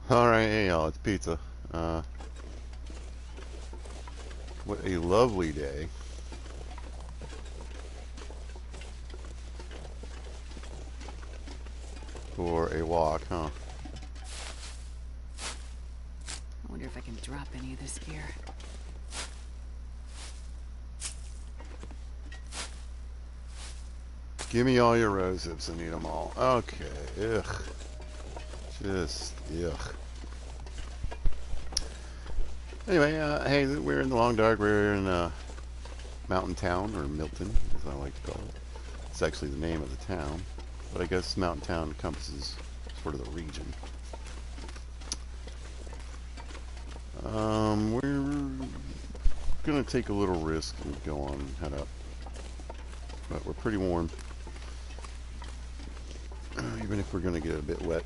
Alright, hey y'all, it's Pizza. Uh, what a lovely day for a walk, huh? I wonder if I can drop any of this gear. Give me all your rose hips, I need them all. Okay, ugh. Just, ugh. Anyway, hey, we're in the Long Dark. We're in Mountain Town, or Milton, as I like to call it. It's actually the name of the town, but I guess Mountain Town encompasses sort of the region. We're gonna take a little risk and go on and head up, but we're pretty warm, even if we're gonna get a bit wet.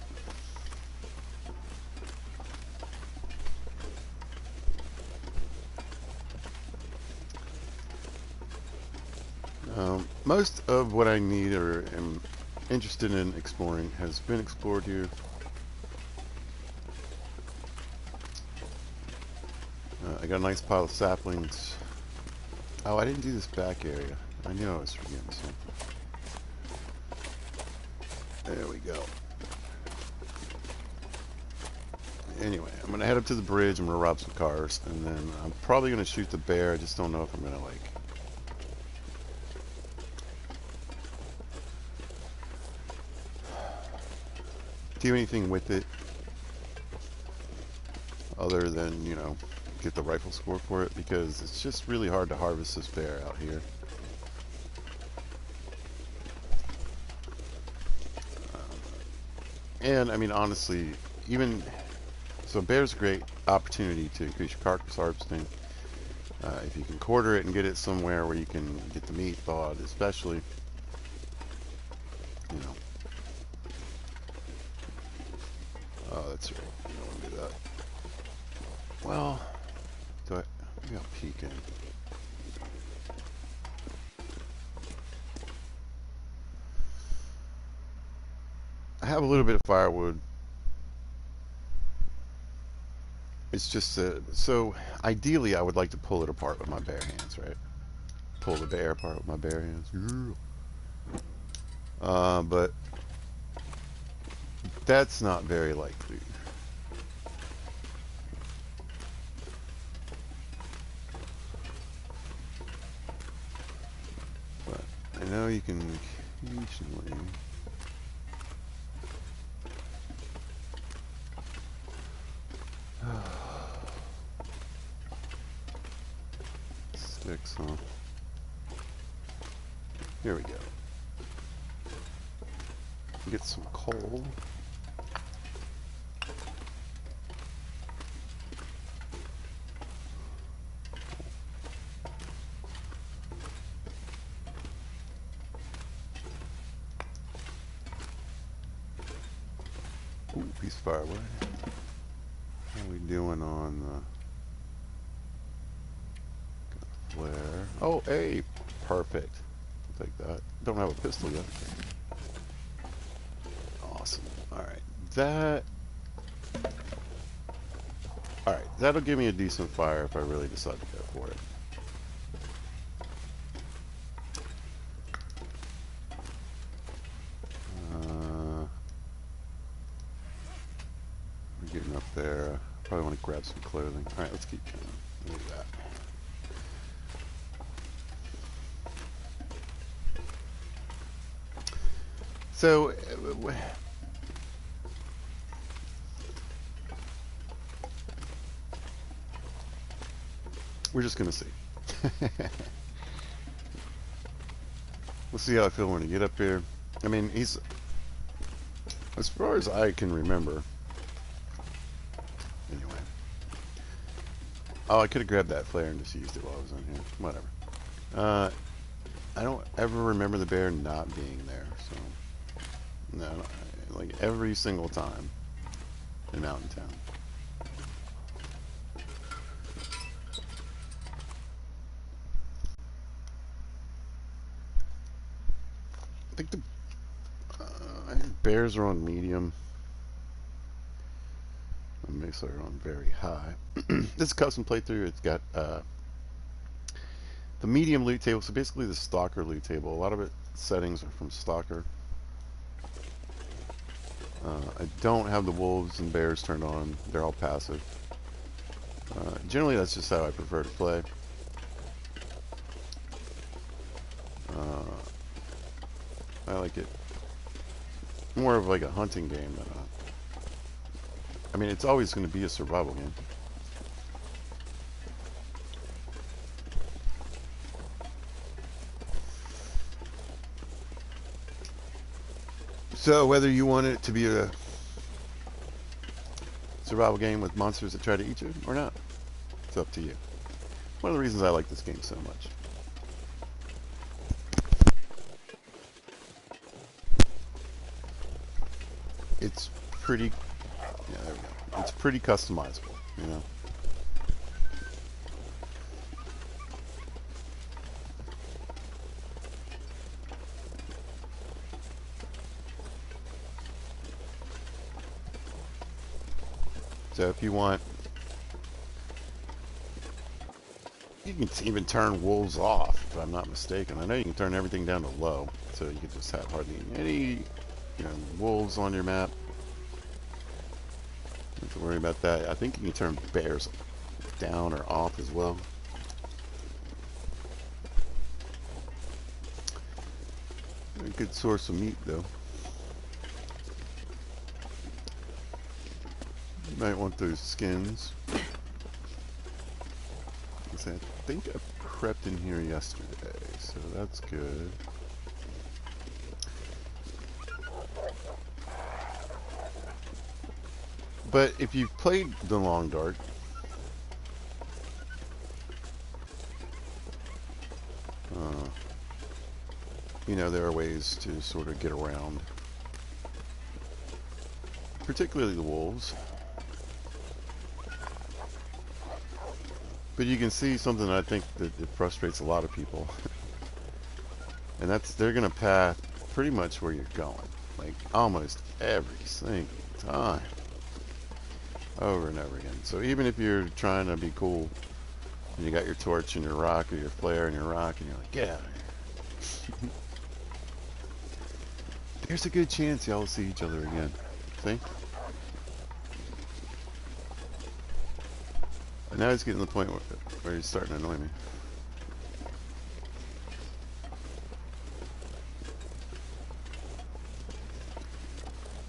Most of what I need or am interested in exploring has been explored here. I got a nice pile of saplings. Oh, I didn't do this back area. I knew I was forgetting something. There we go. Anyway, I'm going to head up to the bridge. I'm going to rob some cars. And then I'm probably going to shoot the bear. I just don't know if I'm going to, like, do anything with it other than, you know, get the rifle score for it, because it's just really hard to harvest this bear out here. And I mean, honestly, even so, bear's a great opportunity to increase your carcass harvesting. If you can quarter it and get it somewhere where you can get the meat thawed, especially, you know. Oh, that's right. You don't want to do that. Well, maybe I'll peek in. I have a little bit of firewood. It's just so ideally I would like to pull it apart with my bare hands, right? Pull the bear apart with my bare hands. But that's not very likely. But I know you can occasionally. Sticks, huh? Here we go. Get some coal. Ooh, piece of firewood. How are we doing on the flare? Oh, hey, perfect. I'll take that. Don't have a pistol yet. Awesome. All right, that. All right, that'll give me a decent fire if I really decide to go for it. We're getting up there. Probably want to grab some clothing. All right, let's keep going. Look at that. So, we're just gonna see. We'll see how I feel when I get up here. I mean, he's, as far as I can remember. Anyway. Oh, I could have grabbed that flare and just used it while I was in here. Whatever. I don't ever remember the bear not being there, so no, like every single time in Mountain Town. I think I think bears are on medium. Make sure I'm very high. This is a custom playthrough. It's got the medium loot table, so basically the Stalker loot table. A lot of it settings are from Stalker. I don't have the wolves and bears turned on. They're all passive. Generally, that's just how I prefer to play. I like it more of like a hunting game than I mean, it's always going to be a survival game. So whether you want it to be a survival game with monsters that try to eat you or not, it's up to you. One of the reasons I like this game so much. It's pretty, yeah, there we go. It's pretty customizable, you know. So if you want, you can even turn wolves off, if I'm not mistaken. I know you can turn everything down to low, so you can just have hardly any, wolves on your map. Don't have to worry about that. I think you can turn bears down or off as well. A good source of meat, though. You might want those skins. I think I prepped in here yesterday, so that's good. But if you've played the Long Dark, there are ways to sort of get around, particularly the wolves. But you can see something that I think that it frustrates a lot of people. And that's they're going to path pretty much where you're going. Like almost every single time. Over and over again. So even if you're trying to be cool, and you got your torch and your rock, or your flare and your rock, and you're like, get out of here. There's a good chance y'all will see each other again. See? And now it's getting to the point where he's starting to annoy me.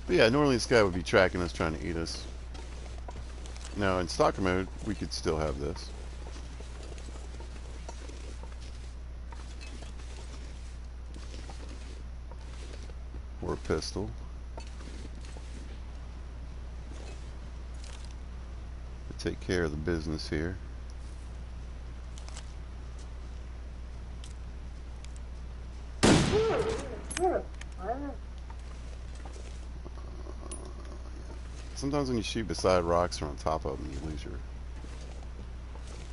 But yeah, normally this guy would be tracking us, trying to eat us. Now in stalker mode, we could still have this. Or a pistol. To take care of the business here. Sometimes when you shoot beside rocks or on top of them, you lose your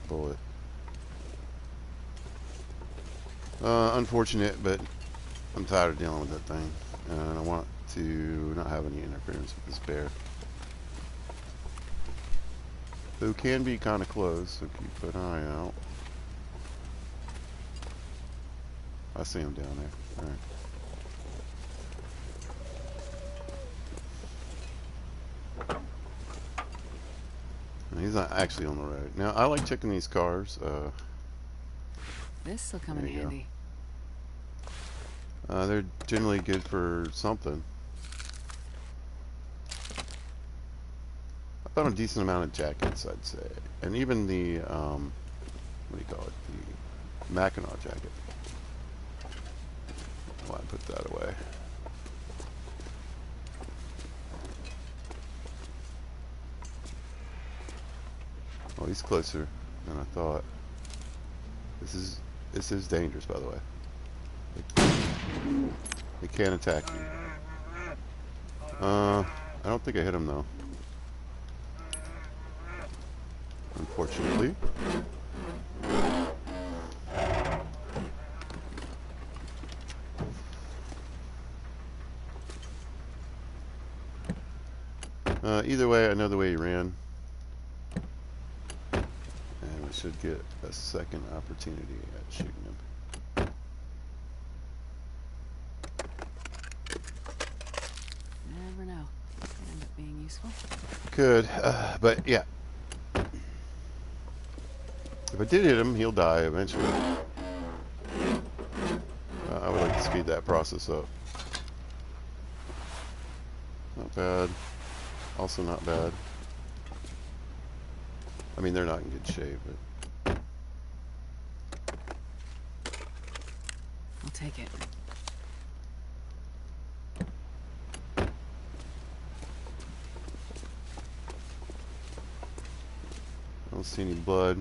bullet. Unfortunate, but I'm tired of dealing with that thing. And I want to not have any interference with this bear. Who can be kind of close, so keep an eye out. I see him down there. Alright. He's not actually on the road. Now, I like checking these cars. This'll come in handy. They're generally good for something. I found a decent amount of jackets, I'd say. And even the, what do you call it? The Mackinac jacket. Why I put that away. Oh, he's closer than I thought. This is dangerous, by the way. They can't attack me. I don't think I hit him though. Unfortunately. Either way, I know the way he ran. And we should get a second opportunity at shooting him. Never know. Could end up being useful. Could, but yeah. If I did hit him, he'll die eventually. I would like to speed that process up. Not bad. Also not bad. I mean, they're not in good shape, but... I'll take it. I don't see any blood.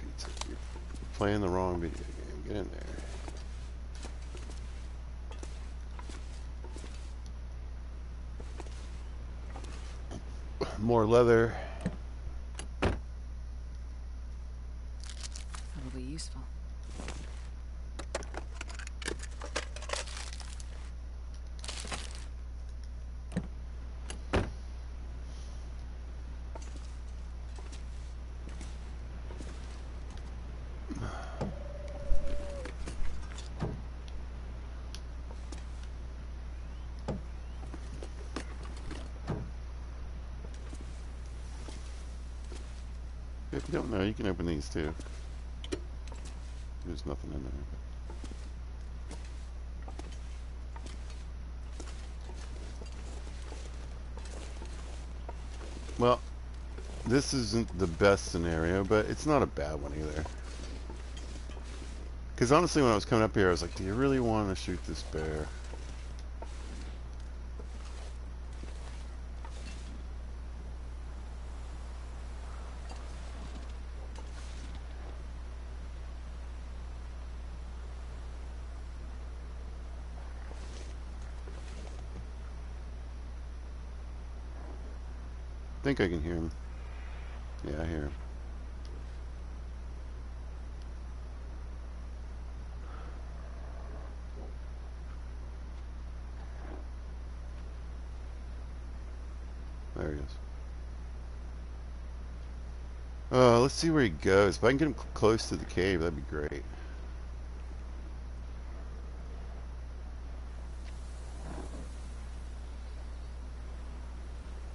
Pizza, you're playing the wrong video game. Get in there. More leather. Probably useful. If you don't know, you can open these too. There's nothing in there. Well, this isn't the best scenario, but it's not a bad one either. Because honestly, when I was coming up here, I was like, do you really want to shoot this bear? I think I can hear him. Yeah, I hear him. There he is. Let's see where he goes. If I can get him close to the cave, that'd be great.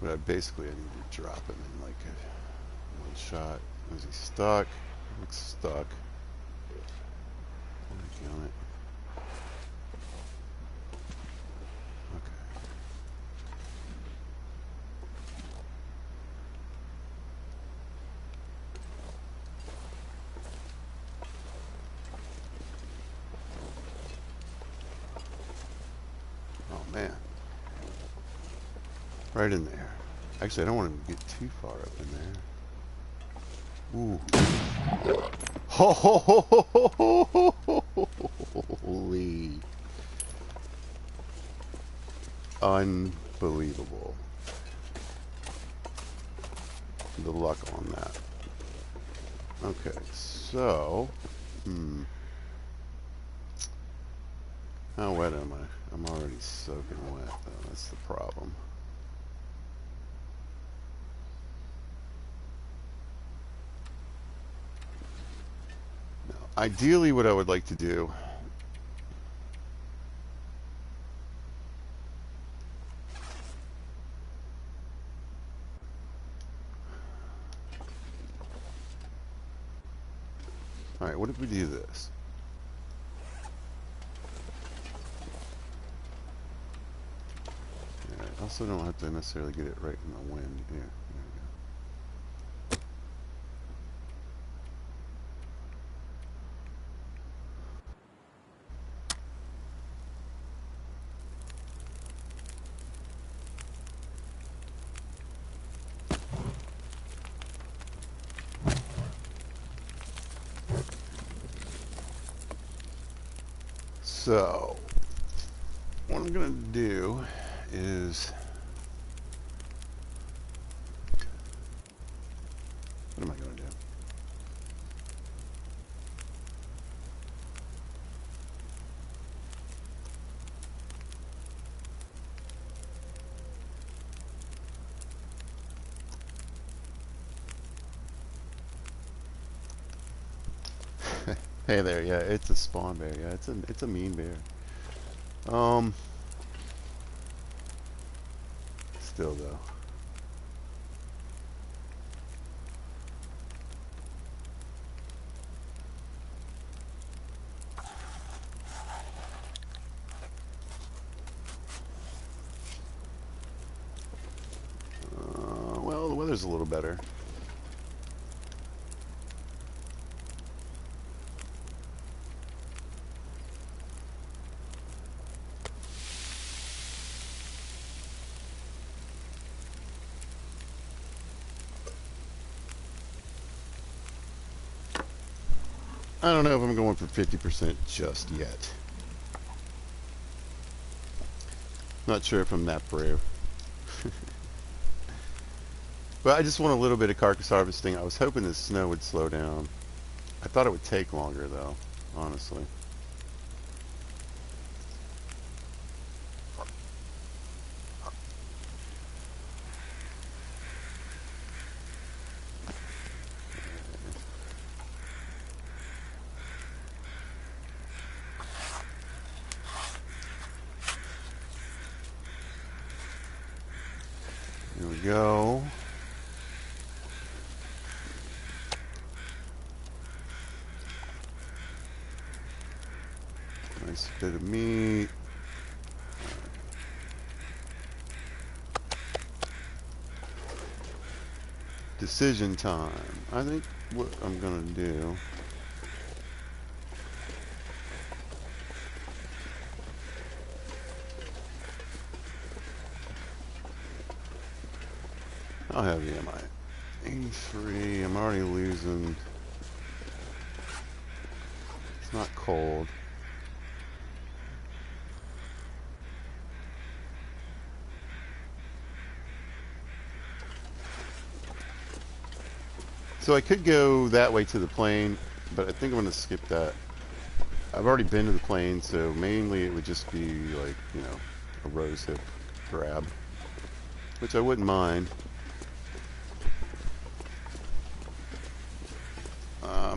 But basically, I need to drop him in like one shot. Is he stuck? Looks stuck. On it. Okay. Oh man. Right in there. Actually, I don't want him to get too far up in there. Ooh. Holy. Unbelievable. The luck on that. Okay, so... How wet am I? I'm already soaking wet, though. That's the problem. Now, ideally, what I would like to do... Alright, what if we do this? I also don't have to necessarily get it right in the wind. Yeah, there we go. So, what I'm going to do is... What am I going to do? Hey there, yeah, it's a spawn bear. Yeah, it's a mean bear. Still though. Well, the weather's a little better. I don't know if I'm going for 50% just yet. Not sure if I'm that brave. But I just want a little bit of carcass harvesting. I was hoping the snow would slow down. I thought it would take longer though, honestly. Here we go. Nice bit of meat. Decision time. I think what I'm gonna do. How heavy am I? 83. I'm already losing. It's not cold. So I could go that way to the plane, but I think I'm going to skip that. I've already been to the plane, so mainly it would just be like, you know, a rose hip grab, which I wouldn't mind.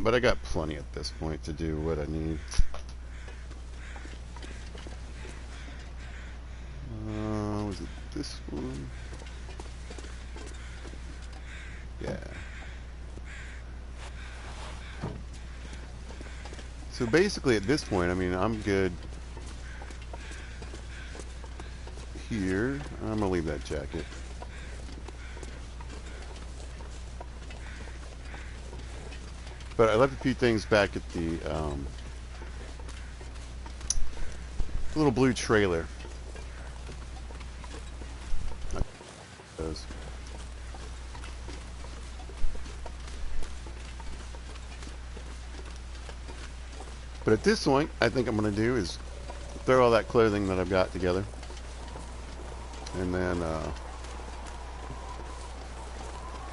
But I got plenty at this point to do what I need. Was it this one? Yeah. So basically at this point, I mean, I'm good here. I'm going to leave that jacket. But I left a few things back at the little blue trailer. But at this point, I think I'm going to do is throw all that clothing that I've got together. And then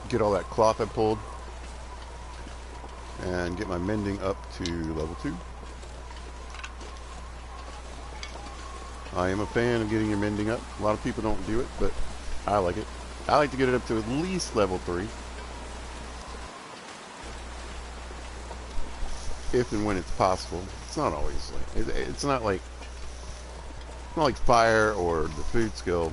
get all that cloth I pulled. And get my mending up to level 2. I am a fan of getting your mending up. A lot of people don't do it, but I like it. I like to get it up to at least level 3. If and when it's possible. It's not always like it's not like fire or the food skill.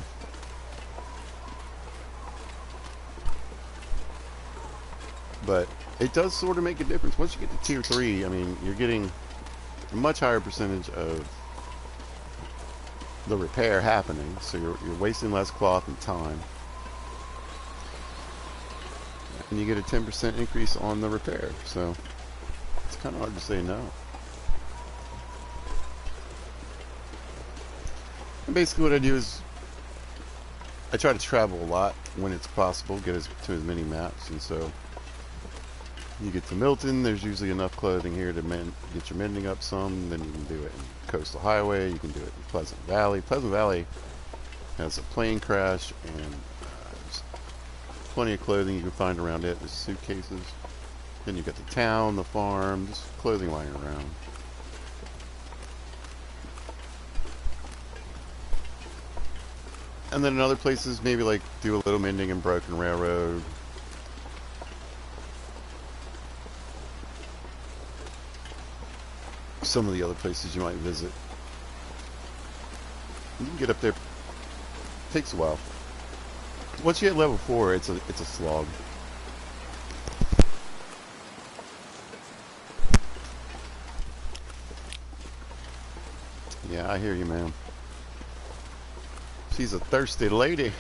But it does sort of make a difference. Once you get to tier 3, I mean, you're getting a much higher percentage of the repair happening, so you're wasting less cloth and time. And you get a 10% increase on the repair, so it's kind of hard to say no. And basically what I do is I try to travel a lot when it's possible, get to as many maps, and so you get to Milton, there's usually enough clothing here to get your mending up some, then you can do it in Coastal Highway, you can do it in Pleasant Valley. Pleasant Valley has a plane crash, and there's plenty of clothing you can find around it. There's suitcases. Then you've got the town, the farm, just clothing lying around. And then in other places, maybe like do a little mending and broken railroad. Some of the other places you might visit. You can get up there. It takes a while. Once you hit level 4, it's a slog. Yeah, I hear you, man. She's a thirsty lady.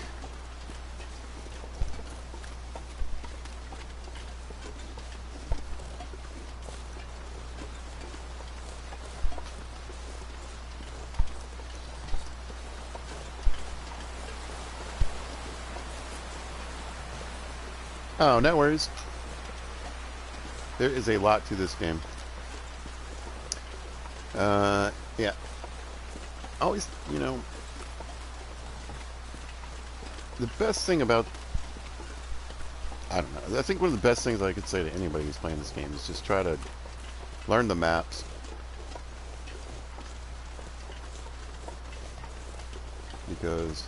Oh, no worries. There is a lot to this game. Yeah. Always, you know, the best thing about, I don't know, I think one of the best things I could say to anybody who's playing this game is just try to learn the maps. Because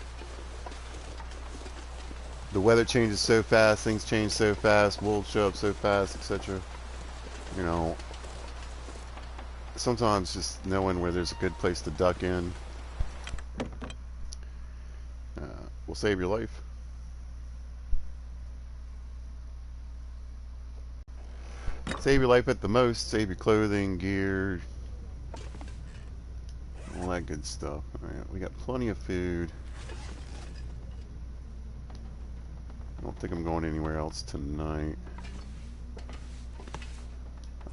the weather changes so fast, things change so fast, wolves show up so fast, etc. You know, sometimes just knowing where there's a good place to duck in will save your life. Save your life at the most, save your clothing, gear, all that good stuff. Alright, we got plenty of food. I don't think I'm going anywhere else tonight.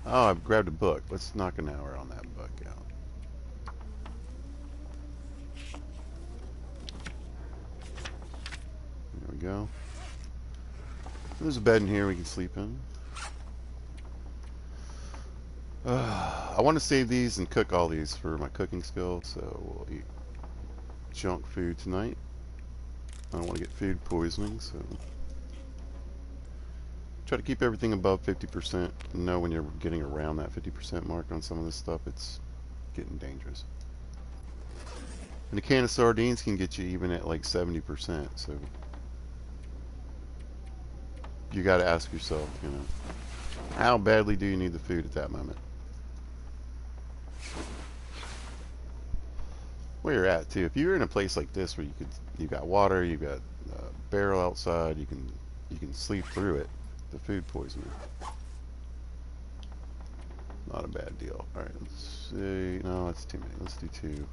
Oh, I've grabbed a book. Let's knock an hour on that book out. There we go. There's a bed in here we can sleep in. I want to save these and cook all these for my cooking skills, so we'll eat junk food tonight. I don't want to get food poisoning, so try to keep everything above 50%. Know when you're getting around that 50% mark on some of this stuff, it's getting dangerous. And a can of sardines can get you even at like 70%, so you got to ask yourself, you know, how badly do you need the food at that moment? Where you're at too. If you're in a place like this where you got water, you got a barrel outside, you can sleep through it. The food poisoning, not a bad deal. All right, let's see. No, that's too many. Let's do 2.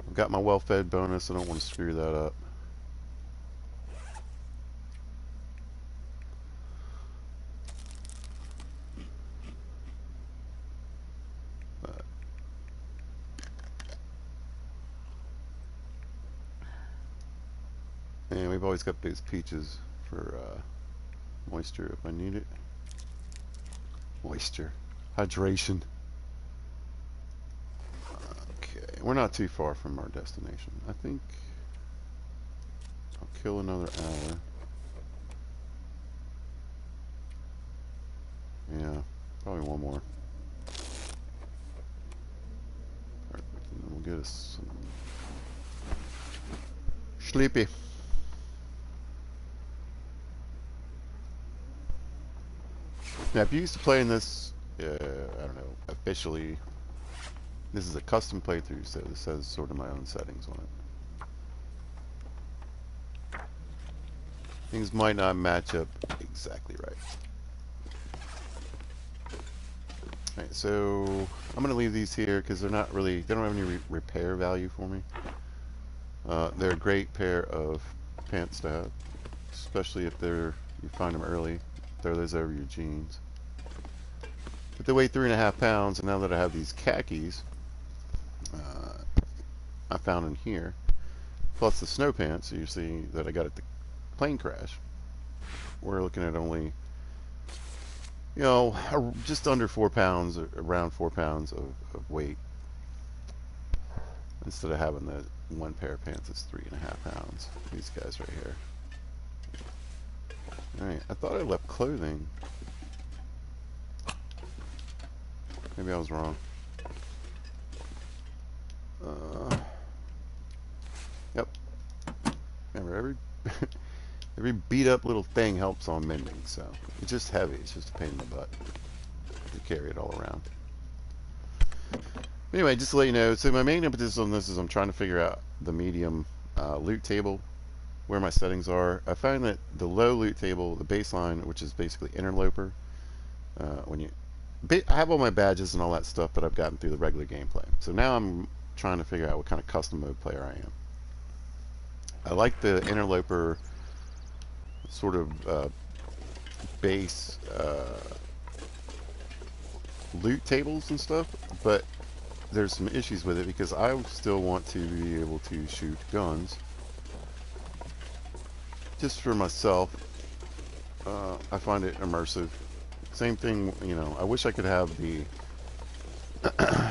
I've got my well-fed bonus. I don't want to screw that up. And we've always got these peaches for moisture if I need it. Moisture. Hydration. Okay, we're not too far from our destination. I think I'll kill another hour. Yeah, probably one more. Perfect, and then we'll get us some sleepy. Now, if you're used to playing this, I don't know, officially, this is a custom playthrough, so this has sort of my own settings on it. Things might not match up exactly right. Alright, so I'm going to leave these here because they're not really, they don't have any repair value for me. They're a great pair of pants to have, especially if you find them early. Throw those over your jeans. But they weigh 3.5 pounds, and now that I have these khakis, I found in here, plus the snow pants, so you see that I got at the plane crash. We're looking at only, you know, just under 4 pounds, around 4 pounds of weight. instead of having the one pair of pants that's 3.5 pounds. These guys right here. Alright, I thought I left clothing. Maybe I was wrong. Yep. Remember, every beat up little thing helps on mending, so it's just heavy. It's just a pain in the butt to carry it all around. Anyway, just to let you know, so my main impetus on this is I'm trying to figure out the medium loot table, where my settings are. I find that the low loot table, the baseline, which is basically interloper, I have all my badges and all that stuff that I've gotten through the regular gameplay. So now I'm trying to figure out what kind of custom mode player I am. I like the interloper sort of base loot tables and stuff, but there's some issues with it because I still want to be able to shoot guns just for myself. I find it immersive. Same thing, you know, I wish I could have the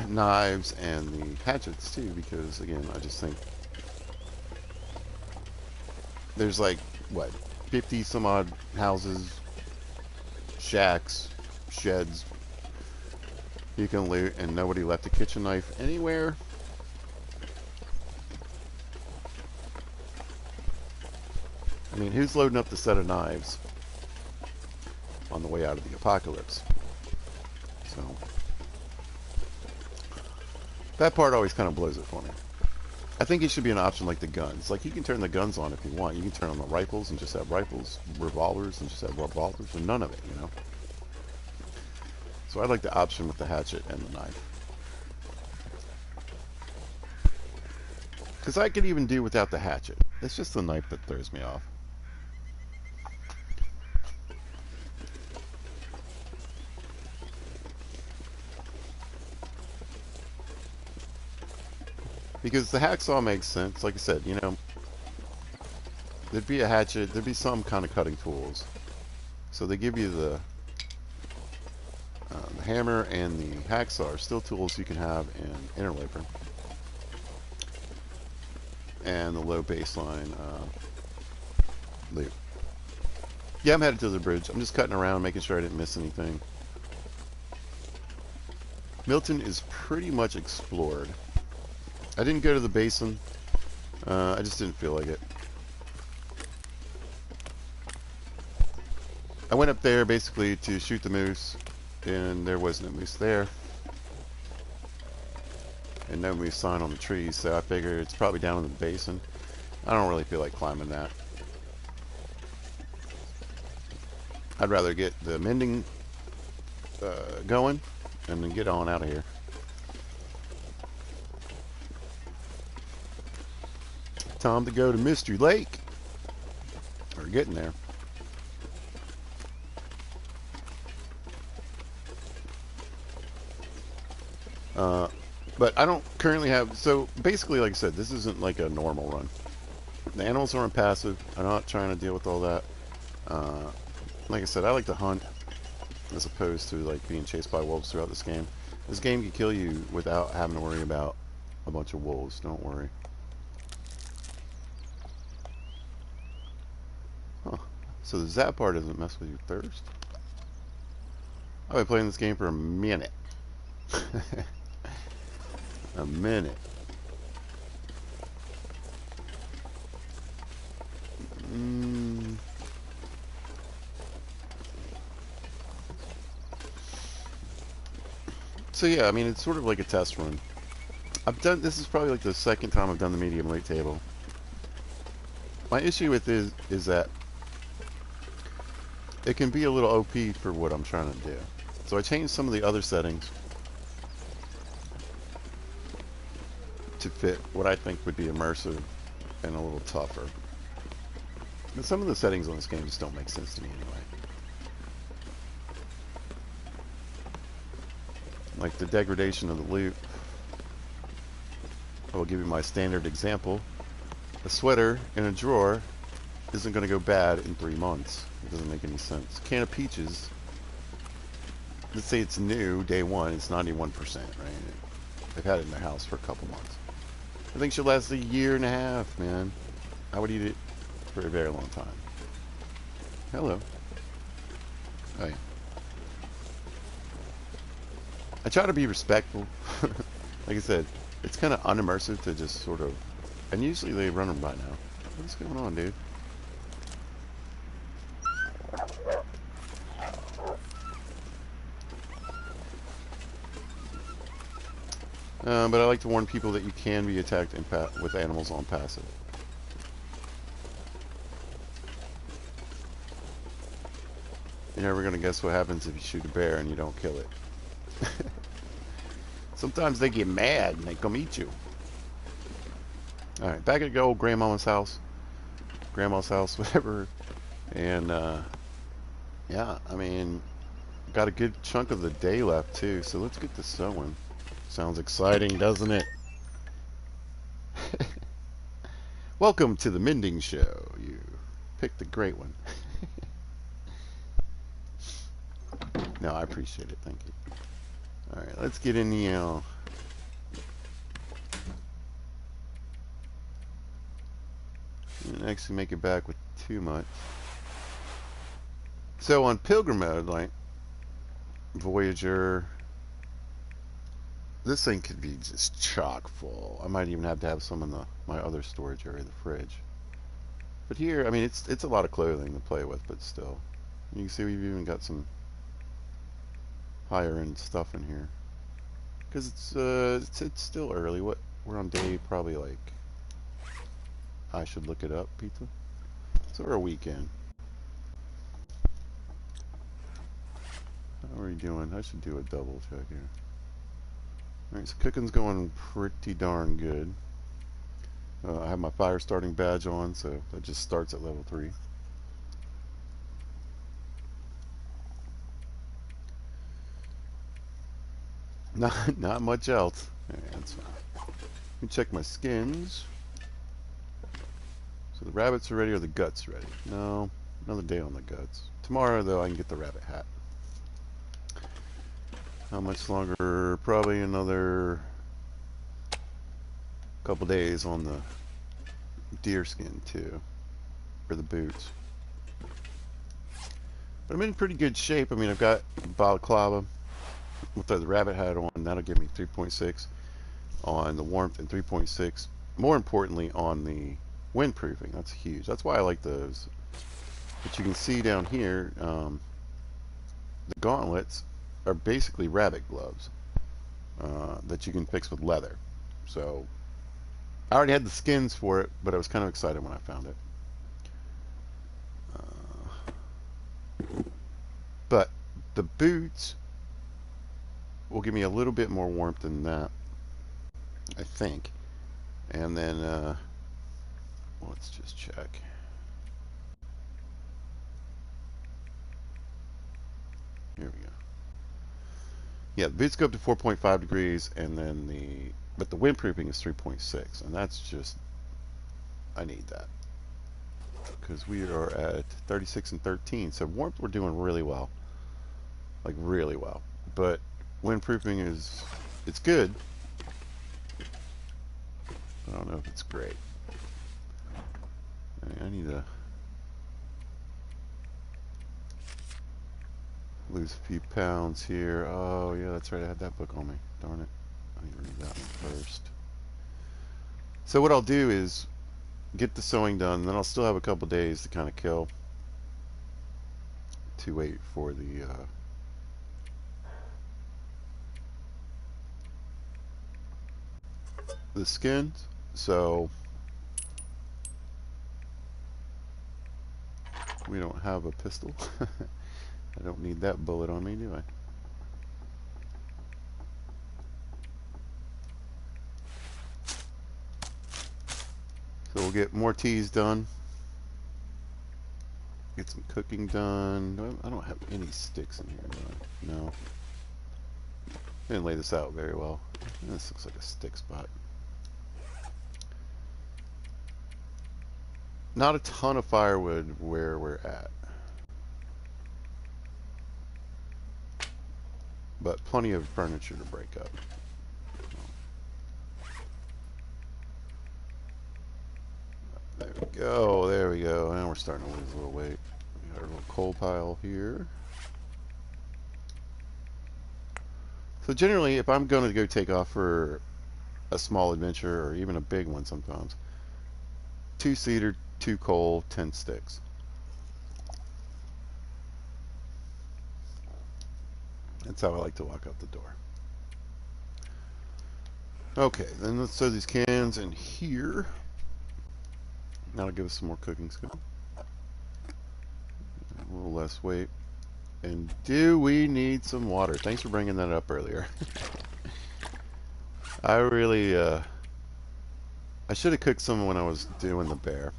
knives and the hatchets too, because again, I just think there's like, what, 50 some odd houses, shacks, sheds you can loot, and nobody left a kitchen knife anywhere. I mean, who's loading up the set of knives on the way out of the apocalypse? So that part always kind of blows it for me. I think it should be an option like the guns. Like, you can turn the guns on if you want. You can turn on the rifles and just have rifles, revolvers and just have revolvers, or none of it, you know? So I like the option with the hatchet and the knife. Because I could even do without the hatchet. It's just the knife that throws me off. Because the hacksaw makes sense. Like I said, you know, there'd be a hatchet, there'd be some kind of cutting tools. So they give you the hammer and the hacksaw are still tools you can have in interloper. And the low baseline loot. Yeah, I'm headed to the bridge. I'm just cutting around, making sure I didn't miss anything. Milton is pretty much explored. I didn't go to the basin. I just didn't feel like it. I went up there basically to shoot the moose, and there was no moose there. And no moose sign on the trees, so I figured it's probably down in the basin. I don't really feel like climbing that. I'd rather get the mending going and then get on out of here. Time to go to Mystery Lake. We're getting there. But I don't currently have, so basically, like I said, this isn't like a normal run. The animals aren't passive. I'm not trying to deal with all that. Like I said, I like to hunt as opposed to like being chased by wolves throughout this game. This game can kill you without having to worry about a bunch of wolves. Don't worry. Huh. So the zap bar doesn't mess with your thirst. I've been playing this game for a minute. A minute. So yeah, I mean, it's sort of like a test run. This is probably like the second time I've done the medium weight table. My issue with it is that it can be a little OP for what I'm trying to do. So I changed some of the other settings to fit what I think would be immersive and a little tougher. But some of the settings on this game just don't make sense to me anyway. Like the degradation of the loot. I will give you my standard example. A sweater in a drawer isn't going to go bad in 3 months. It doesn't make any sense. A can of peaches, let's say it's new, day one, it's 91%, right? They've had it in their house for a couple months. I think she'll last a year and a half, man. I would eat it for a very long time. Hello. Oh yeah. I try to be respectful. Like I said, it's kind of unimmersive to just sort of, and usually they run them by now. What's going on, dude? But I like to warn people that you can be attacked with animals on passive. You're never going to guess what happens if you shoot a bear and you don't kill it. Sometimes they get mad and they come eat you. Alright, back at the old grandma's house. Grandma's house, whatever. And, yeah, I mean, got a good chunk of the day left, too. So let's get to sewing. Sounds exciting, doesn't it? Welcome to the Mending Show. You picked a great one. No, I appreciate it. Thank you. Alright, let's get in the, didn't actually make it back with too much. So on Pilgrim mode, like Voyager, this thing could be just chock full. I might even have to have some in my other storage area, the fridge. But here, I mean, it's a lot of clothing to play with, but still, you can see we've even got some higher end stuff in here because it's still early. What we're on day probably like, I should look it up, pizza. So we're a weekend. How are we doing? I should do a double check here. Alright, so cooking's going pretty darn good. I have my fire starting badge on, so that just starts at level 3. Not much else. Alright, that's fine. Let me check my skins. So the rabbits are ready, or the guts ready? No, another day on the guts. Tomorrow, though, I can get the rabbit hat. How much longer? Probably another couple days on the deer skin, too. For the boots. But I'm in pretty good shape. I mean, I've got balaclava with the rabbit hat on. That'll give me 3.6 on the warmth and 3.6. More importantly, on the windproofing. That's huge. That's why I like those. But you can see down here, the gauntlets are basically rabbit gloves that you can fix with leather. So I already had the skins for it, but I was kind of excited when I found it. But the boots will give me a little bit more warmth than that, I think. And then let's just check. Here we go. Yeah, the boots go up to 4.5 degrees, and then but the windproofing is 3.6, and that's just, I need that because we are at 36 and 13. So warmth, we're doing really well, like really well. But windproofing it's good. I don't know if it's great. I need to lose a few pounds here. Oh yeah, that's right. I had that book on me. Darn it. I need to read that one first. So what I'll do is get the sewing done, and then I'll still have a couple days to kind of kill to wait for the skins. So we don't have a pistol. I don't need that bullet on me, do I? So we'll get more teas done. Get some cooking done. I don't have any sticks in here, do I? No. I didn't lay this out very well. This looks like a stick spot. Not a ton of firewood where we're at, but plenty of furniture to break up. There we go. There we go. Now we're starting to lose a little weight. We got our little coal pile here. So generally, if I'm going to go take off for a small adventure or even a big one sometimes, 2-seater, 2 coal, 10 sticks. That's how I like to walk out the door. Okay, then let's throw these cans in here. That'll give us some more cooking skill. A little less weight. And do we need some water? Thanks for bringing that up earlier. I really, I should have cooked some when I was doing the bear.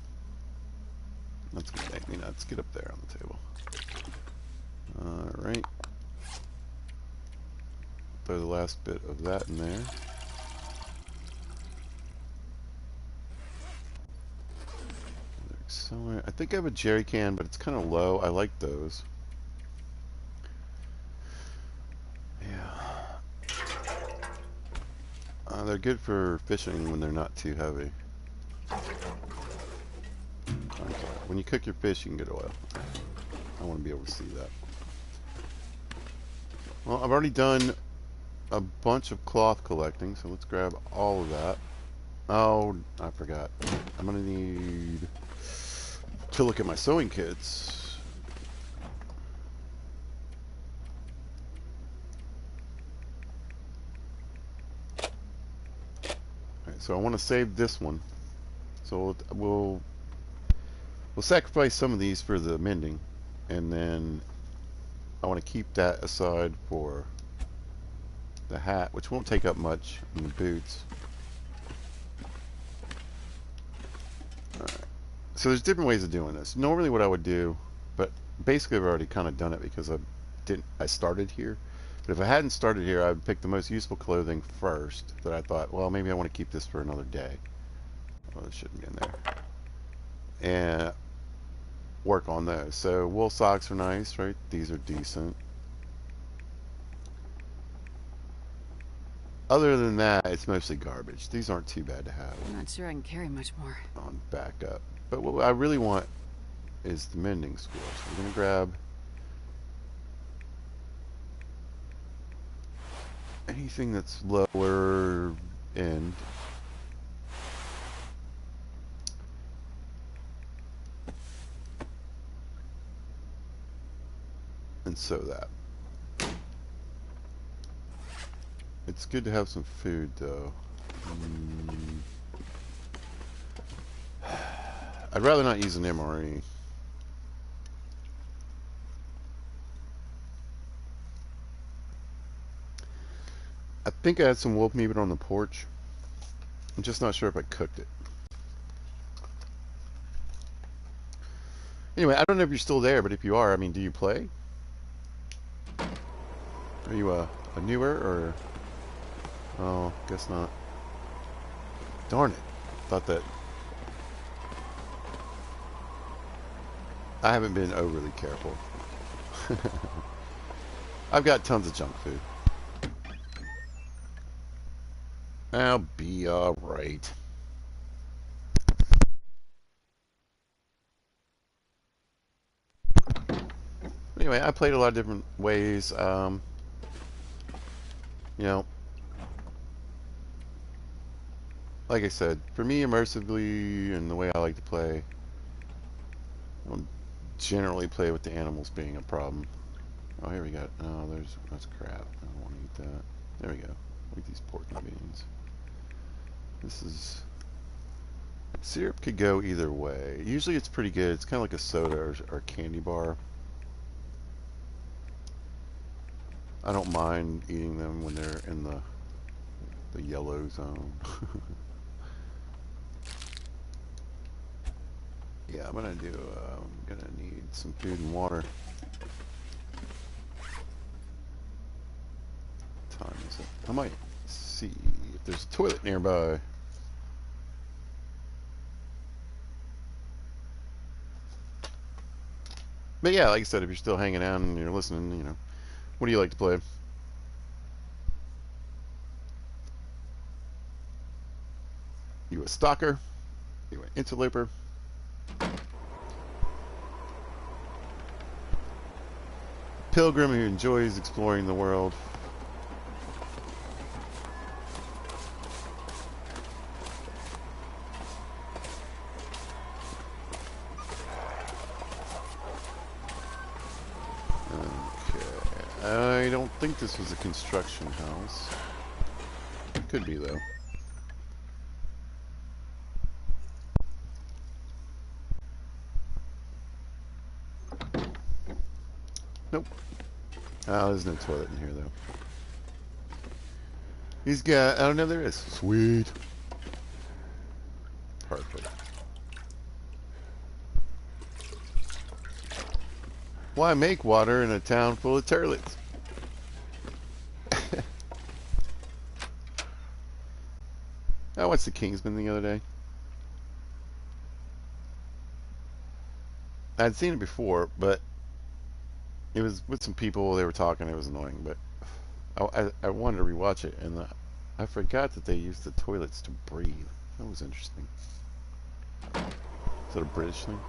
That's gonna make me nuts. Get up there on the table. Alright. Throw the last bit of that in there. Somewhere. I think I have a jerry can, but it's kind of low. I like those. Yeah. They're good for fishing when they're not too heavy. I'm sorry. When you cook your fish, you can get oil. I want to be able to see that. Well, I've already done a bunch of cloth collecting, so let's grab all of that. Oh, I forgot. I'm going to need to look at my sewing kits. Alright, so I want to save this one. So we'll sacrifice some of these for the mending, and then I want to keep that aside for the hat, which won't take up much, and the boots. Alright. So there's different ways of doing this. Normally what I would do, but basically I've already kind of done it because I started here. But if I hadn't started here, I would pick the most useful clothing first that I thought, well, maybe I want to keep this for another day. Oh, this shouldn't be in there. And work on those. So wool socks are nice, right? These are decent. Other than that, it's mostly garbage. These aren't too bad to have I'm not sure I can carry much more. on backup. But what I really want is the mending school. So we're going to grab anything that's lower end. And sew that. It's good to have some food, though. I'd rather not use an MRE. I think I had some wolf meat on the porch. I'm just not sure if I cooked it. Anyway, I don't know if you're still there, but if you are, I mean, do you play? Are you a newer or... Oh, guess not. Darn it. Thought that... I haven't been overly careful. I've got tons of junk food. I'll be alright. Anyway, I played a lot of different ways. You know, like I said, for me, immersively, and the way I like to play, I don't generally play with the animals being a problem. Oh, here we go. Oh, that's crap. I don't want to eat that. There we go. Eat these pork and beans. This is... Syrup could go either way. Usually it's pretty good. It's kind of like a soda or candy bar. I don't mind eating them when they're in the yellow zone. Yeah, I'm gonna need some food and water. What time is it? I might see if there's a toilet nearby. But yeah, like I said, if you're still hanging out and you're listening, you know, what do you like to play? You a stalker? You an interloper? Pilgrim who enjoys exploring the world. Okay. I don't think this was a construction house. Could be, though. Nope. Oh, there's no toilet in here, though. He's got... Oh, no, there is. Sweet. Perfect. Why make water in a town full of turlets? I watched The Kingsman the other day. I'd seen it before, but it was with some people. They were talking. It was annoying, but I wanted to rewatch it, and I forgot that they used the toilets to breathe. That was interesting. Is that a British thing?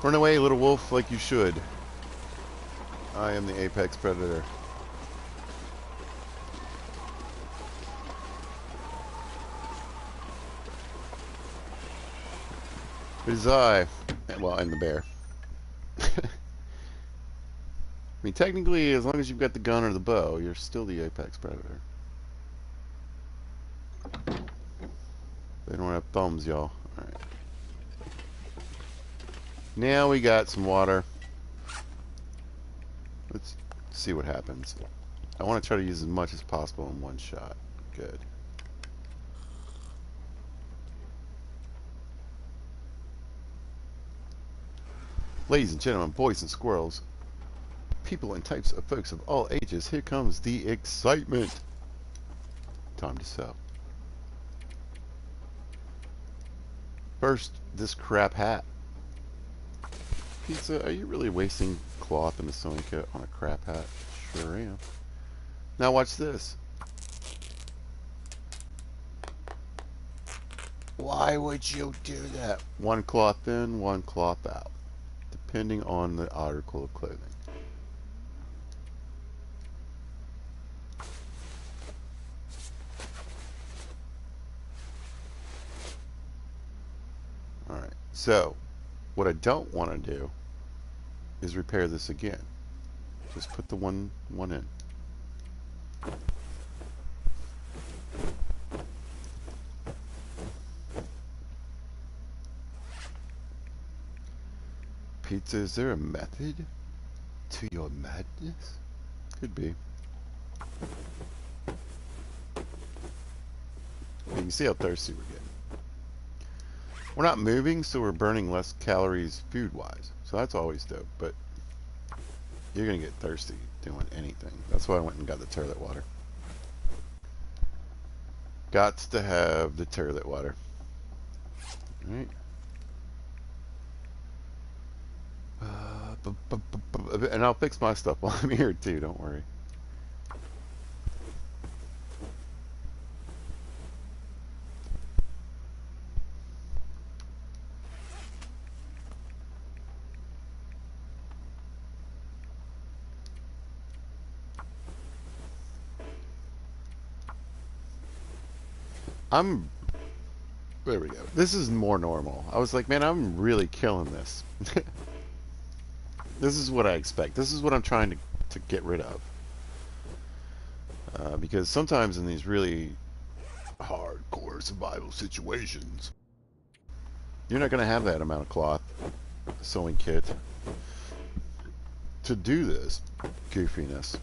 Run away, little wolf, like you should. I am the apex predator. It is I. Well, I'm the bear. I mean, technically, as long as you've got the gun or the bow, you're still the apex predator. They don't have thumbs, y'all. Alright. Now we got some water. Let's see what happens. I want to try to use as much as possible in one shot. Good. Ladies and gentlemen, boys and squirrels, people and types of folks of all ages, here comes the excitement. Time to sell. First, this crap hat. Pizza, are you really wasting cloth in a sewing kit on a crap hat? Sure am. Now watch this. Why would you do that? One cloth in, one cloth out, depending on the article of clothing. Alright, so what I don't want to do is repair this again. Just put the one in. Pizza, is there a method to your madness? Could be. You can see how thirsty we're getting. We're not moving, so we're burning less calories food-wise. So that's always dope, but you're going to get thirsty doing anything. That's why I went and got the toilet water. Gots to have the toilet water. Alright. And I'll fix my stuff while I'm here too, don't worry. There we go. This is more normal. I was like, man, I'm really killing this. This is what I expect. This is what I'm trying to get rid of. Because sometimes in these really hardcore survival situations, you're not going to have that amount of cloth, sewing kit, to do this goofiness.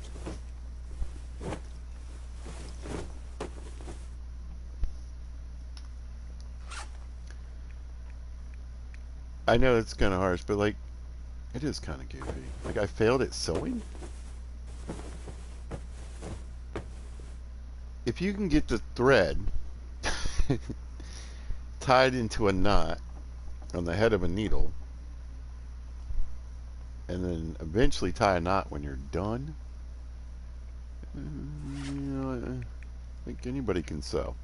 I know it's kind of harsh, but like, it is kind of goofy. Like, I failed at sewing? If you can get the thread tied into a knot on the head of a needle, and then eventually tie a knot when you're done, I think anybody can sew.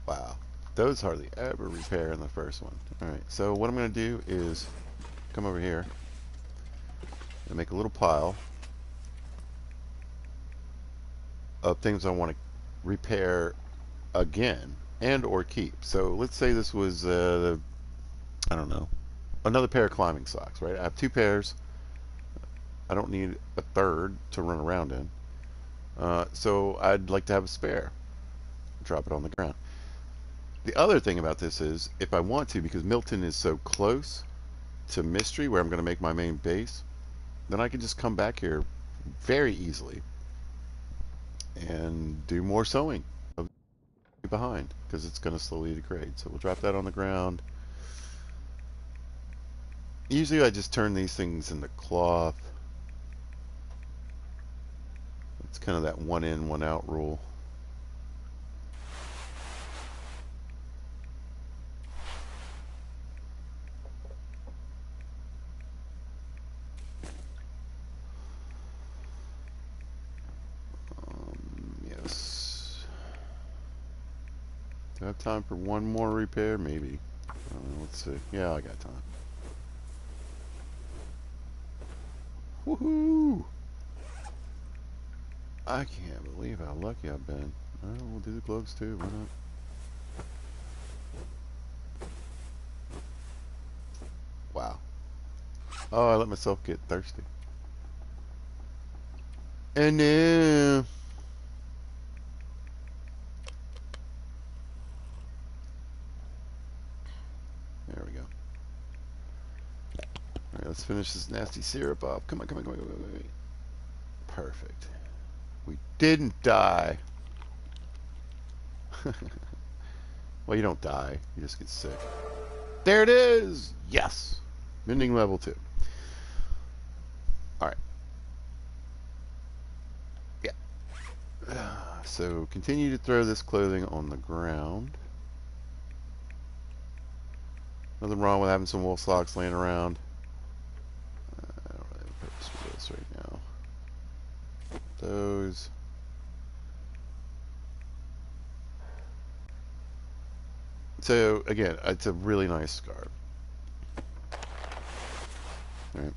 Wow. Those hardly ever repair in the first one. Alright, so what I'm going to do is come over here and make a little pile of things I want to repair again and or keep. So let's say this was, I don't know, another pair of climbing socks, right? I have two pairs. I don't need a third to run around in. So I'd like to have a spare. Drop it on the ground. The other thing about this is, if I want to, because Milton is so close to Mystery, where I'm going to make my main base, then I can just come back here very easily and do more sewing behind, because it's going to slowly degrade. So we'll drop that on the ground. Usually I just turn these things into cloth. It's kind of that one in, one out rule. Yes. Do I have time for one more repair? Maybe. Let's see. Yeah, I got time. Woohoo! I can't believe how lucky I've been. Well, we'll do the gloves too. Why not? Wow. Oh, I let myself get thirsty. And then there we go. All right, let's finish this nasty syrup off. Come on, come on, come on, come on, come on. Perfect. We didn't die. Well, you don't die. You just get sick. There it is. Yes. Mending level 2. All right. Yeah. So continue to throw this clothing on the ground. Nothing wrong with having some wool socks laying around. I don't really have a purpose for this right now. Those. So again, it's a really nice scarf. Right.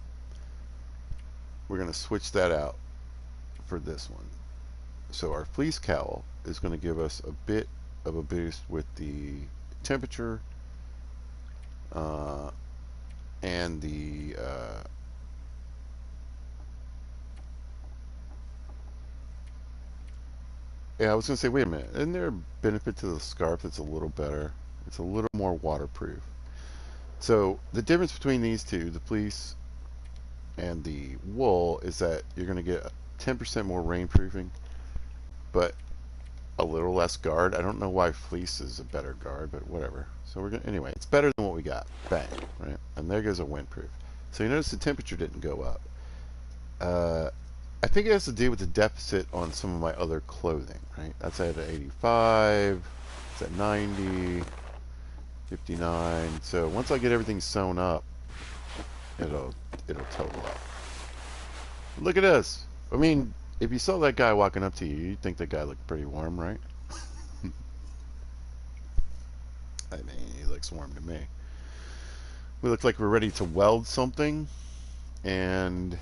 We're going to switch that out for this one. So our fleece cowl is going to give us a bit of a boost with the temperature and the yeah, I was going to say, wait a minute, isn't there a benefit to the scarf that's a little better? It's a little more waterproof. So the difference between these two, the fleece and the wool, is that you're going to get 10% more rainproofing, but a little less guard. I don't know why fleece is a better guard, but whatever. So we're gonna, anyway, it's better than what we got. Bang, right? And there goes a windproof. So you notice the temperature didn't go up. I think it has to do with the deficit on some of my other clothing, right? That's at 85, it's at 90, 59. So once I get everything sewn up, it'll total up. Look at this. I mean, if you saw that guy walking up to you, you'd think that guy looked pretty warm, right? I mean, he looks warm to me. We look like we're ready to weld something, and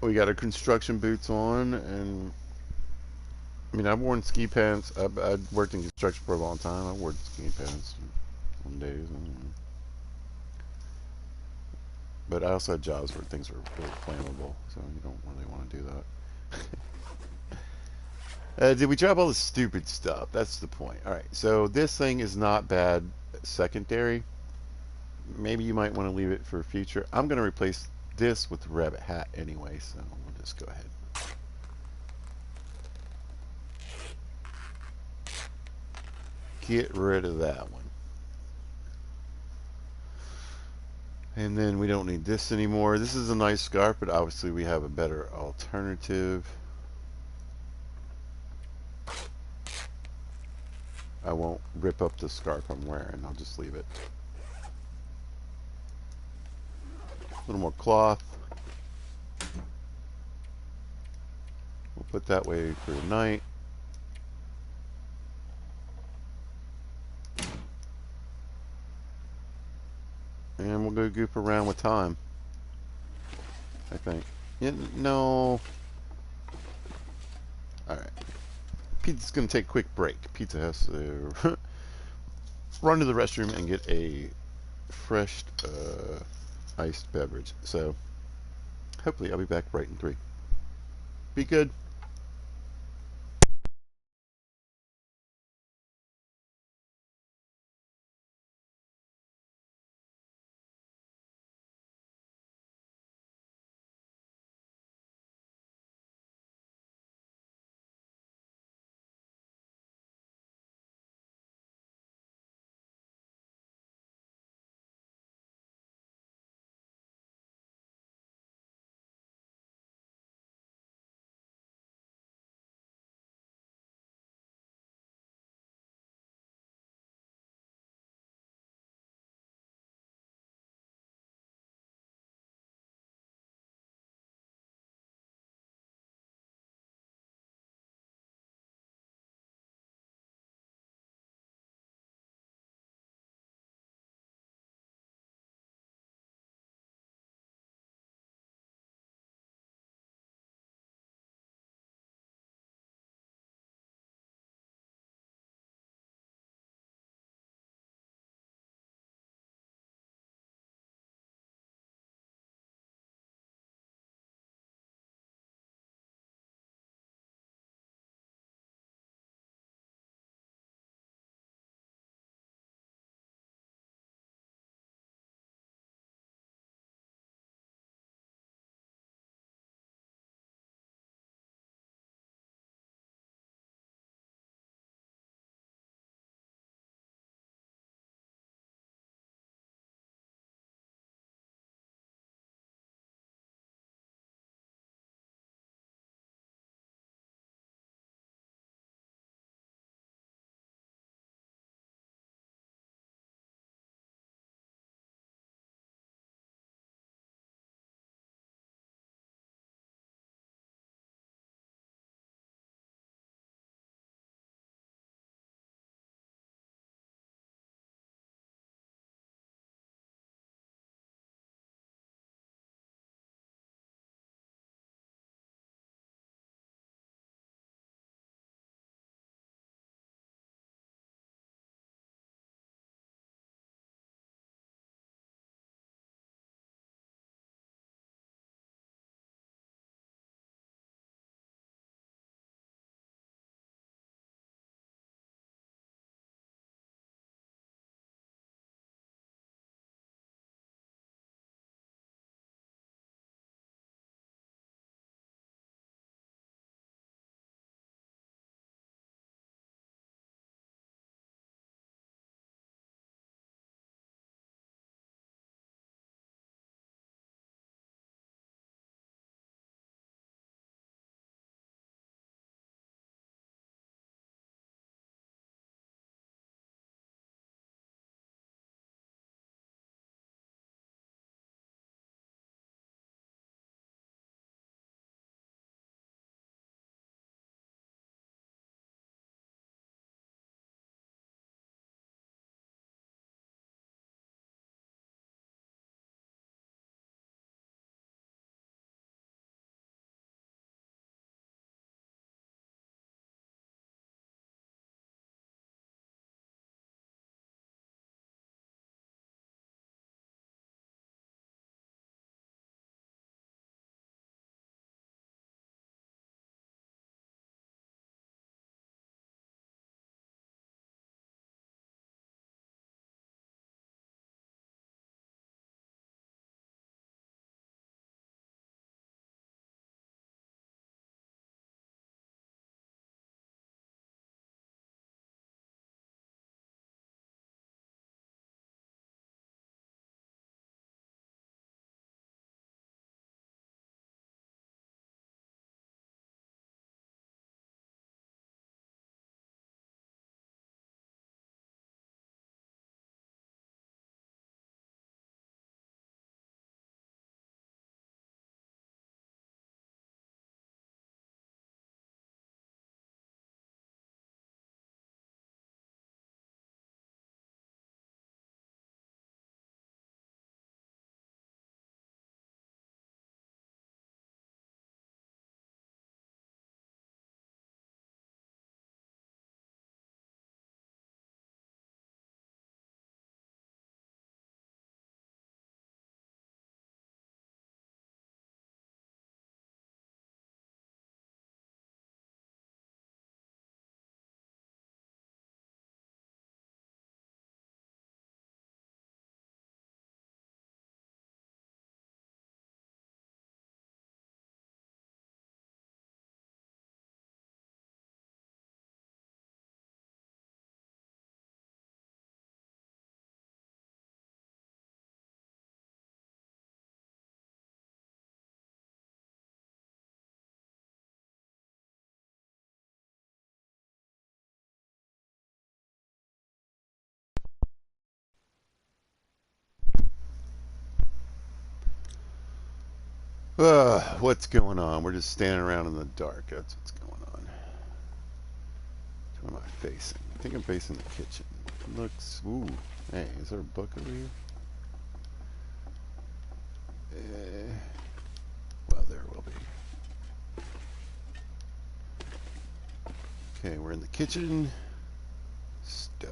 we got our construction boots on, and I mean, I've worn ski pants. I've worked in construction for a long time. I wore ski pants some days. But I also had jobs where things were really flammable, so you don't really want to do that. Did we drop all the stupid stuff? That's the point. Alright, so this thing is not bad secondary. Maybe you might want to leave it for future. I'm going to replace this with the rabbit hat anyway, so we'll just go ahead. Get rid of that one. And then we don't need this anymore. This is a nice scarf, but obviously we have a better alternative. I won't rip up the scarf I'm wearing. I'll just leave it. A little more cloth. We'll put that way for tonight. And we'll go goop around with time, I think. Yeah, no. Alright. Pizza's going to take a quick break. Pizza has to run to the restroom and get a fresh iced beverage. So, hopefully I'll be back right in 3. Be good. What's going on? We're just standing around in the dark. That's what's going on. Where am I facing? I think I'm facing the kitchen. Looks. Ooh. Hey, is there a book over here? Well, there will be. Okay, we're in the kitchen. Stove.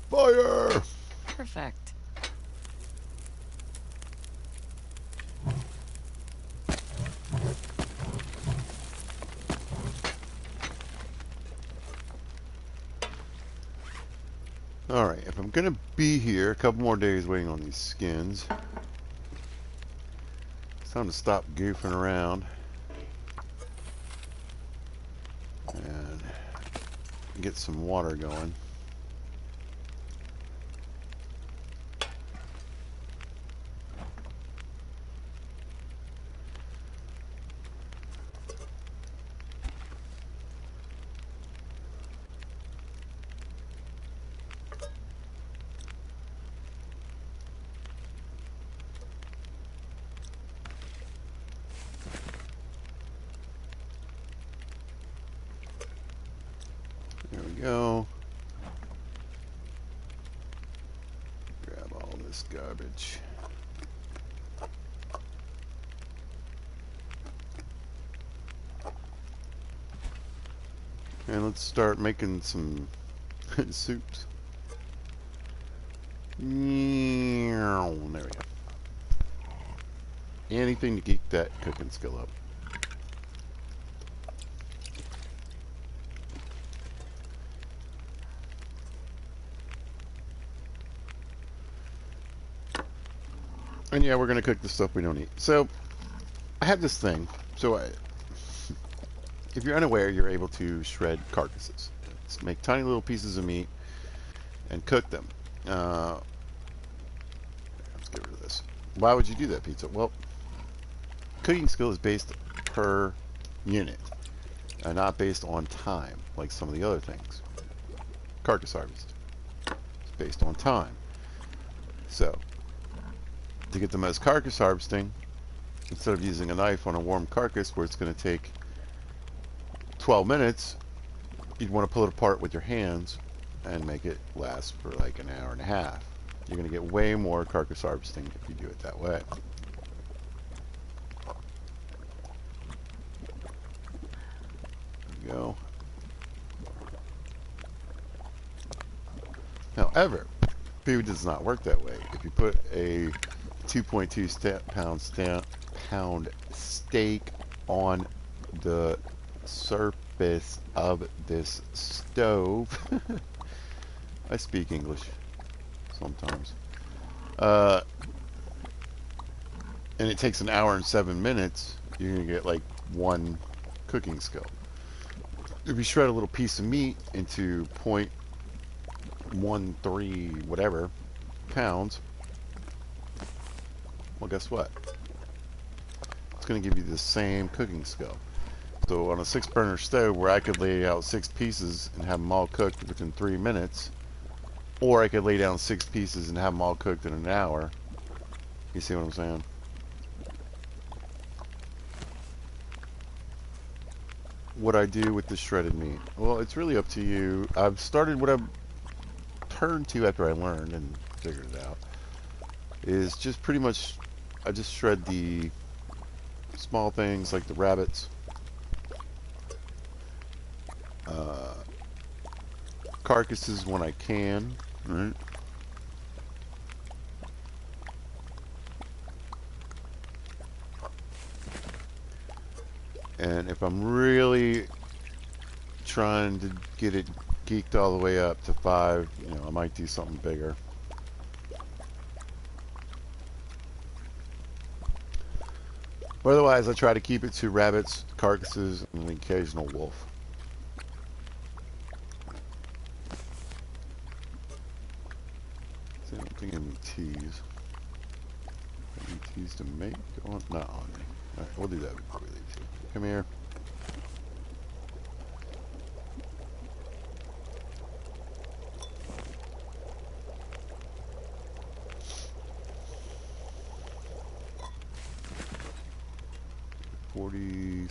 Fire! Perfect. Alright, if I'm gonna be here a couple more days waiting on these skins, it's time to stop goofing around and get some water going. There we go. Grab all this garbage. And let's start making some soups. There we go. Anything to keep that cooking skill up. And yeah, we're going to cook the stuff we don't eat. So, I have this thing. So, if you're unaware, you're able to shred carcasses. Let's make tiny little pieces of meat and cook them. Let's get rid of this. Why would you do that, pizza? Well, cooking skill is based per unit, not based on time, like some of the other things. Carcass harvest. It's based on time. So, to get the most carcass harvesting, instead of using a knife on a warm carcass where it's going to take 12 minutes, you'd want to pull it apart with your hands and make it last for like an hour and a half. You're going to get way more carcass harvesting if you do it that way. There we go. However, food does not work that way. If you put a 2.2 pound steak on the surface of this stove, I speak English sometimes, and it takes an hour and 7 minutes, you're gonna get like one cooking skill. If you shred a little piece of meat into 0.13 whatever pounds, well, guess what? It's going to give you the same cooking skill. So on a 6-burner stove where I could lay out 6 pieces and have them all cooked within 3 minutes, or I could lay down 6 pieces and have them all cooked in an hour. You see what I'm saying? What I do with the shredded meat? Well, it's really up to you. I've started what I've turned to after I learned and figured it out is just pretty much I just shred the small things like the rabbits, carcasses when I can, right? And if I'm really trying to get it geeked all the way up to 5, you know, I might do something bigger. But otherwise, I try to keep it to rabbits, carcasses, and an occasional wolf. So think I need teas. I need teas to make. Oh, not on me. Alright, we'll do that before we leave too. Come here.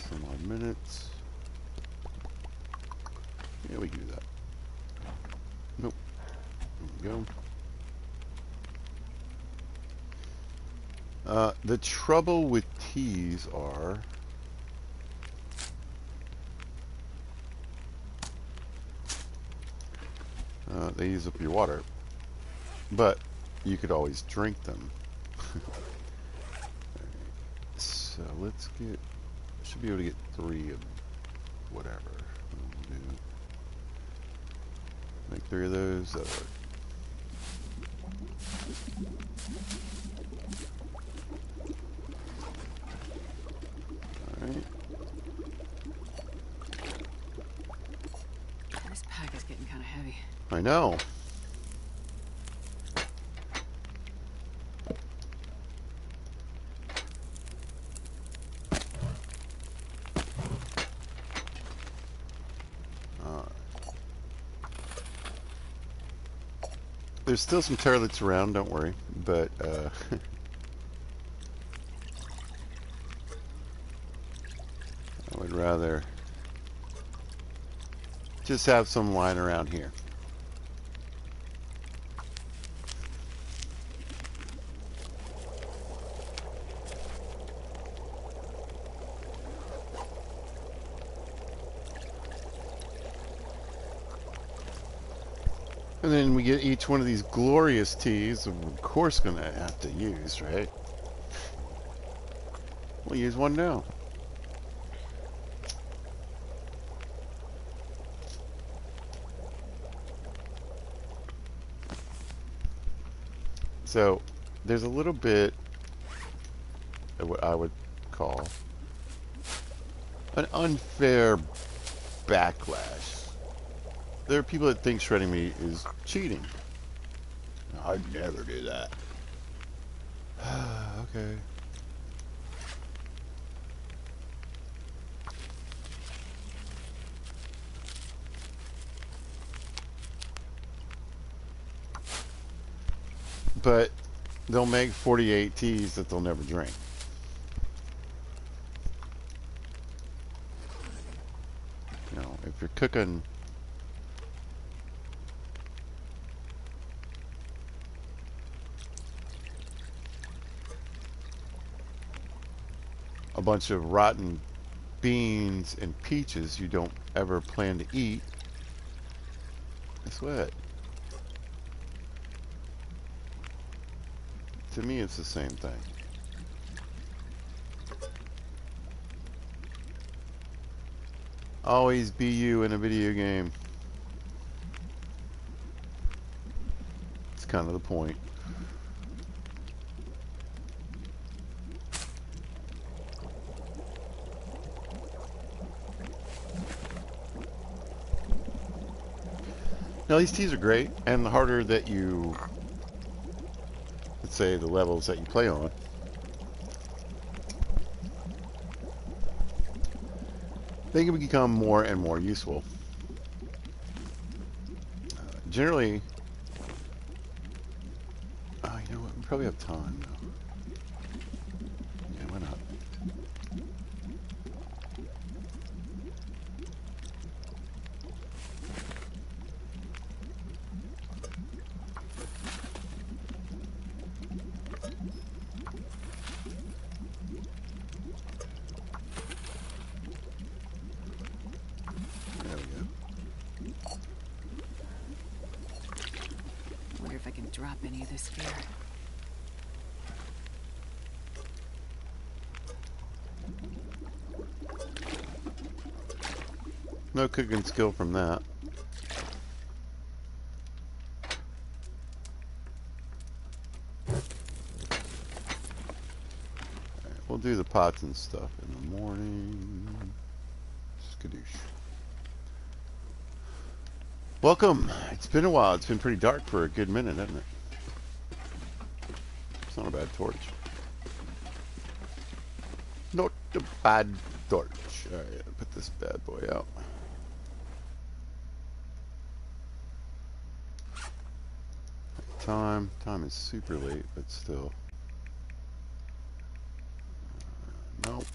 Some odd minutes. Yeah, we can do that. Nope. There we go. The trouble with teas are they use up your water, but you could always drink them. So let's get. Should be able to get 3 of whatever. We'll do. Make 3 of those. That'll work. Alright. This pack is getting kind of heavy. I know. There's still some turlets around, don't worry, but I would rather just have some lying around here. And then we get each one of these glorious teas, we're of course going to have to use, right? We'll use one now. So, there's a little bit of what I would call an unfair backlash. There are people that think shredding meat is cheating. I'd never do that. Okay. But they'll make 48 teas that they'll never drink. You know, if you're cooking a bunch of rotten beans and peaches you don't ever plan to eat, guess what? To me, it's the same thing. Always be you in a video game. It's kind of the point. Now, these teas are great, and the harder that you, let's say, the levels that you play on, they can become more and more useful. Generally, you know what? We probably have time, though. Yeah, why not? There we go. I wonder if I can drop any of this gear. No cooking skill from that. Alright, we'll do the pots and stuff in the morning. Skadoosh. Welcome. It's been a while. It's been pretty dark for a good minute, hasn't it? bad torch. Not a bad torch. Alright, put this bad boy out. Time is super late, but still. Nope.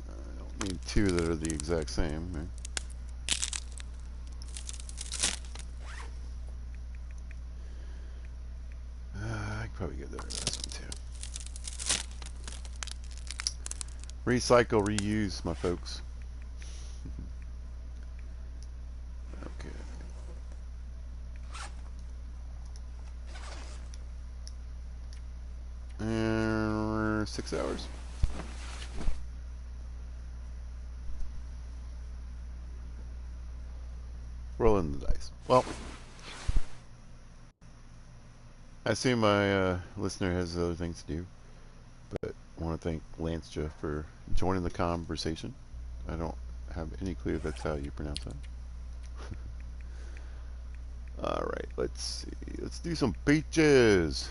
I don't need two that are the exact same. Right? I could probably get rid of this one too. Recycle, reuse, my folks. Okay. And 6 hours. Rolling the dice. Well, I assume my listener has other things to do, but I want to thank Lancia for joining the conversation. I don't have any clue if that's how you pronounce that. Alright, let's see. Let's do some peaches.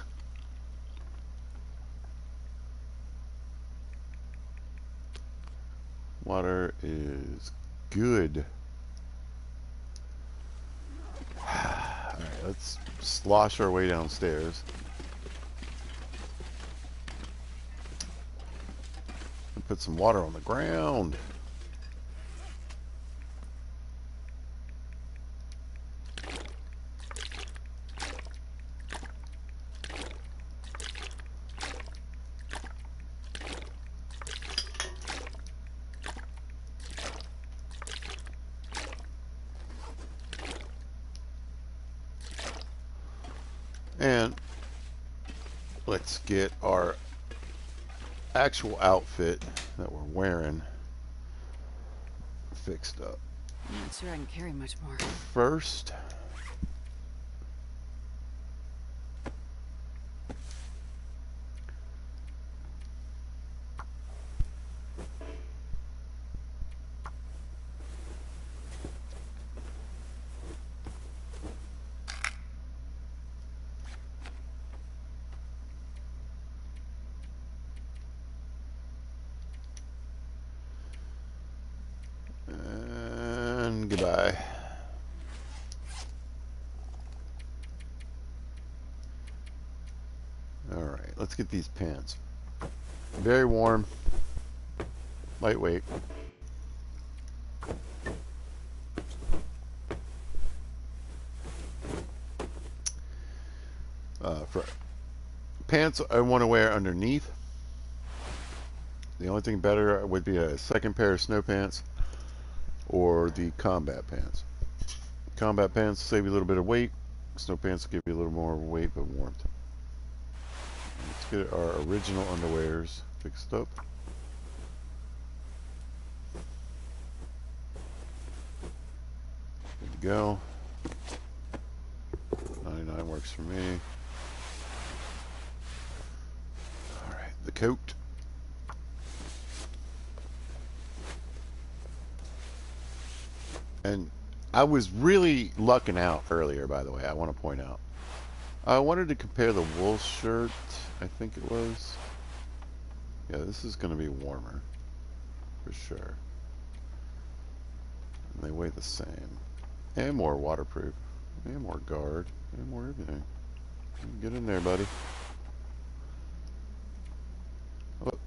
Water is good. Alright, let's slosh our way downstairs. And put some water on the ground. And let's get our actual outfit that we're wearing fixed up. I'm not sure I can carry much more. First, and goodbye. Alright, let's get these pants. Very warm, lightweight. For pants I want to wear underneath. The only thing better would be a second pair of snow pants or the combat pants. Combat pants save you a little bit of weight. Snow pants give you a little more weight but warmth. Let's get our original underwears fixed up. Good to go. 99 works for me. Alright, the coat. And I was really lucking out earlier, by the way, I want to point out. I wanted to compare the wool shirt, I think it was. Yeah, this is going to be warmer, for sure. And they weigh the same. And more waterproof. And more guard. And more everything. Get in there, buddy. Oh.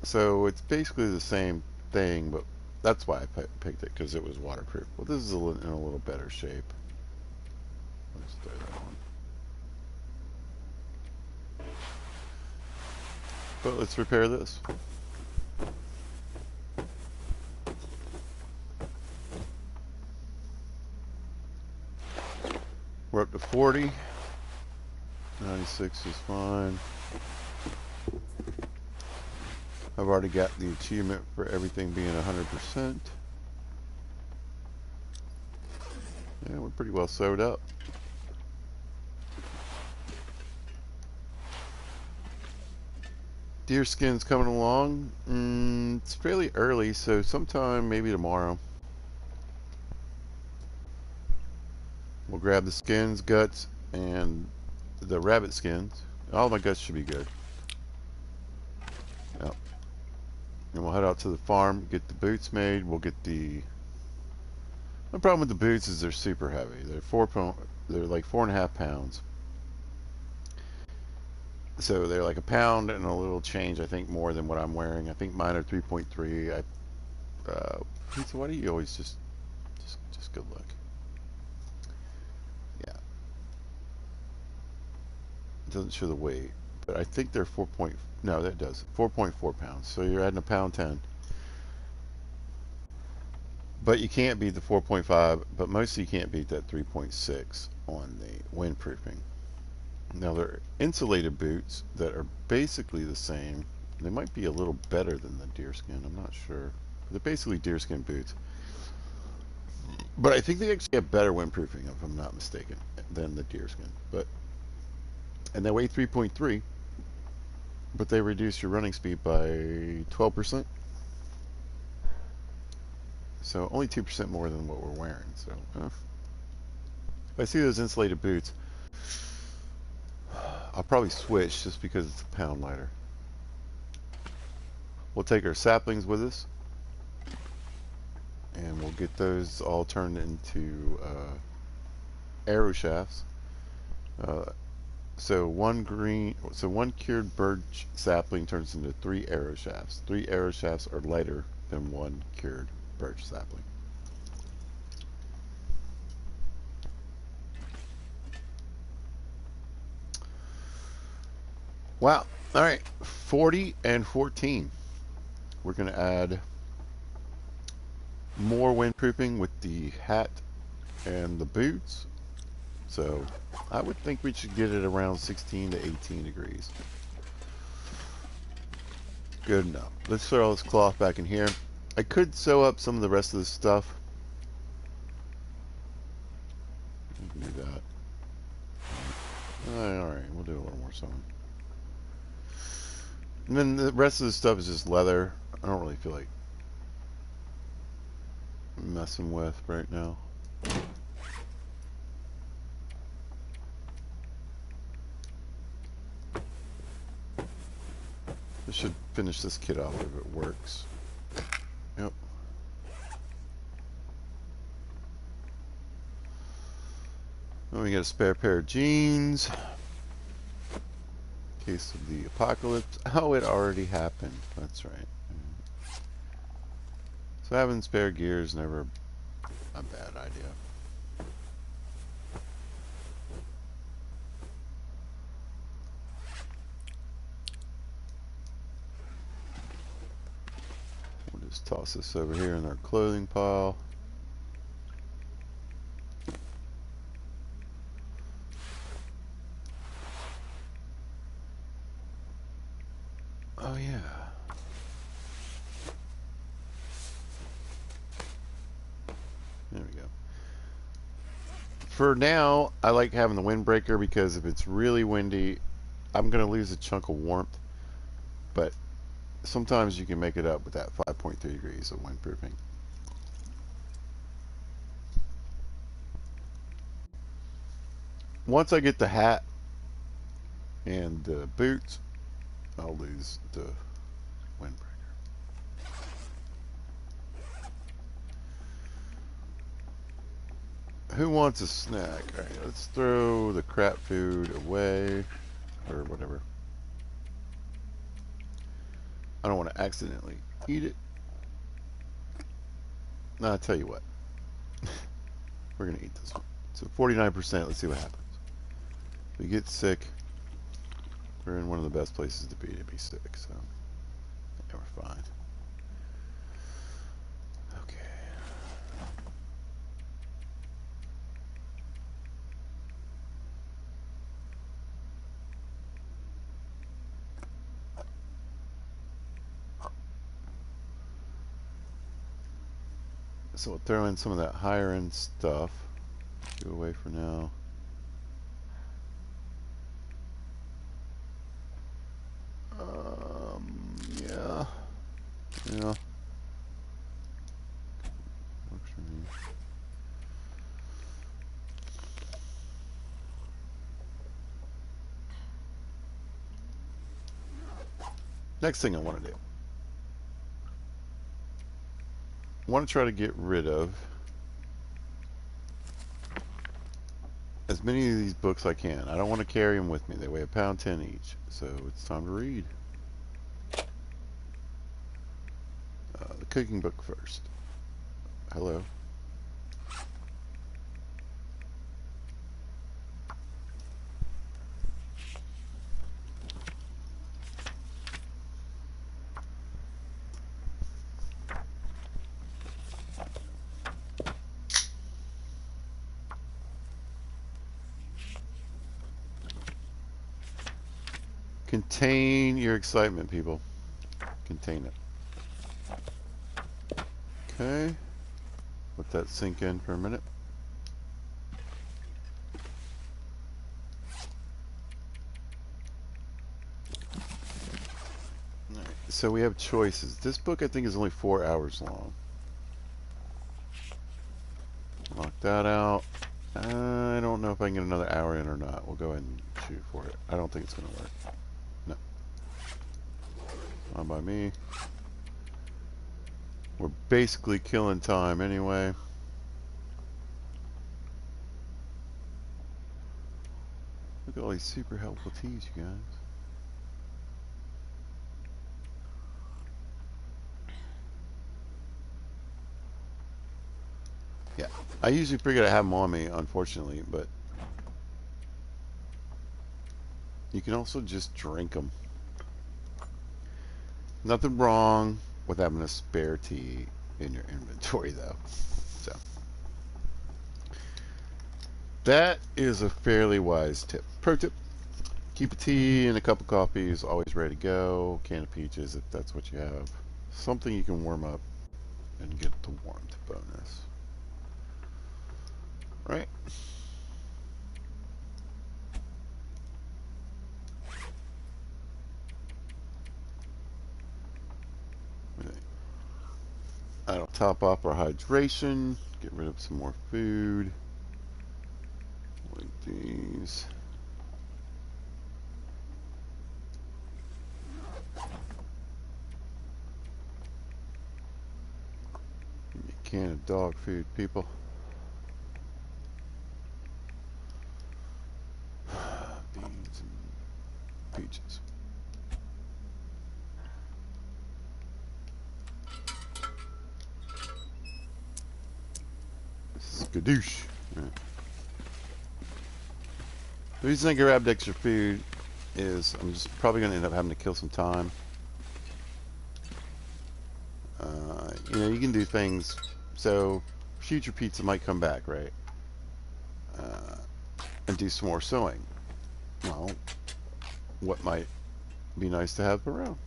So it's basically the same thing, but that's why I picked it, because it was waterproof. Well, this is in a little better shape. Let's throw that on. But let's repair this. We're up to 40. 96 is fine. I've already got the achievement for everything being 100%. Yeah, we're pretty well sewed up. Deer skin's coming along. It's fairly early, so sometime maybe tomorrow. We'll grab the skins, guts, and the rabbit skins. All my guts should be good. Yep. And we'll head out to the farm, get the boots made. We'll get the... The problem with the boots is they're super heavy. They're like 4.5 pounds. So they're like a pound and a little change, I think, more than what I'm wearing. I think mine are 3.3. Pizza, why do you always just good look? Yeah. It doesn't show the weight, but I think they're 4 point, no, that does. 4.4 pounds. So you're adding a pound 10. But you can't beat the 4.5, but mostly you can't beat that 3.6 on the windproofing. Now they're insulated boots that are basically the same. They might be a little better than the deerskin, I'm not sure. They're basically deerskin boots. But I think they actually have better windproofing, if I'm not mistaken, than the deerskin. And they weigh 3.3, but they reduce your running speed by 12%. So only 2% more than what we're wearing. So if I see those insulated boots, I'll probably switch just because it's a pound lighter. We'll take our saplings with us, and we'll get those all turned into arrow shafts. So one cured birch sapling turns into 3 arrow shafts. 3 arrow shafts are lighter than one cured birch sapling. Wow. All right. 40 and 14. We're going to add more windproofing with the hat and the boots. So I would think we should get it around 16 to 18 degrees. Good enough. Let's throw all this cloth back in here. I could sew up some of the rest of this stuff. We can do that. Alright, we'll do a little more sewing. And then the rest of the stuff is just leather. I don't really feel like messing with right now. This should finish this kit off if it works. Yep. Then we got a spare pair of jeans. In case of the apocalypse. Oh, it already happened. That's right. So having spare gear is never a bad idea. We'll just toss this over here in our clothing pile. Oh yeah. There we go. For now, I like having the windbreaker because if it's really windy, I'm going to lose a chunk of warmth. But sometimes you can make it up with that 5.3 degrees of windproofing. Once I get the hat and the boots, I'll lose the windbreaker. Who wants a snack? Alright, let's throw the crap food away, or whatever. I don't want to accidentally eat it. No, I'll tell you what. We're going to eat this one. So 49%, let's see what happens. If we get sick, we're in one of the best places to be sick, so yeah, we're fine. Okay. So we'll throw in some of that higher end stuff. Go away for now. Yeah. Works for me. Next thing I want to do. I want to try to get rid of as many of these books I can. I don't want to carry them with me. They weigh £1.10 each. So it's time to read. The cooking book first. Hello. Contain your excitement, people. Contain it. Okay. Let that sink in for a minute. Alright, so we have choices. This book, I think, is only 4 hours long. Knock that out. I don't know if I can get another hour in or not. We'll go ahead and shoot for it. I don't think it's going to work. No. Not by me. We're basically killing time anyway. Look at all these super helpful teas, you guys. Yeah, I usually figure to have them on me, unfortunately, but you can also just drink them. Nothing wrong with having a spare tea in your inventory, though. So that is a fairly wise tip. Pro tip: keep a tea and a cup of coffee is always ready to go. Can of peaches if that's what you have. Something you can warm up and get the warmth bonus. Right? That'll top off our hydration. Get rid of some more food. Like these. Give me a can of dog food, people. Beans and peaches. Skadoosh. Right. The reason I grabbed extra food is I'm just probably going to end up having to kill some time. You know, you can do things. So, future pizza might come back, right? And do some more sewing. Well, what might be nice to have around?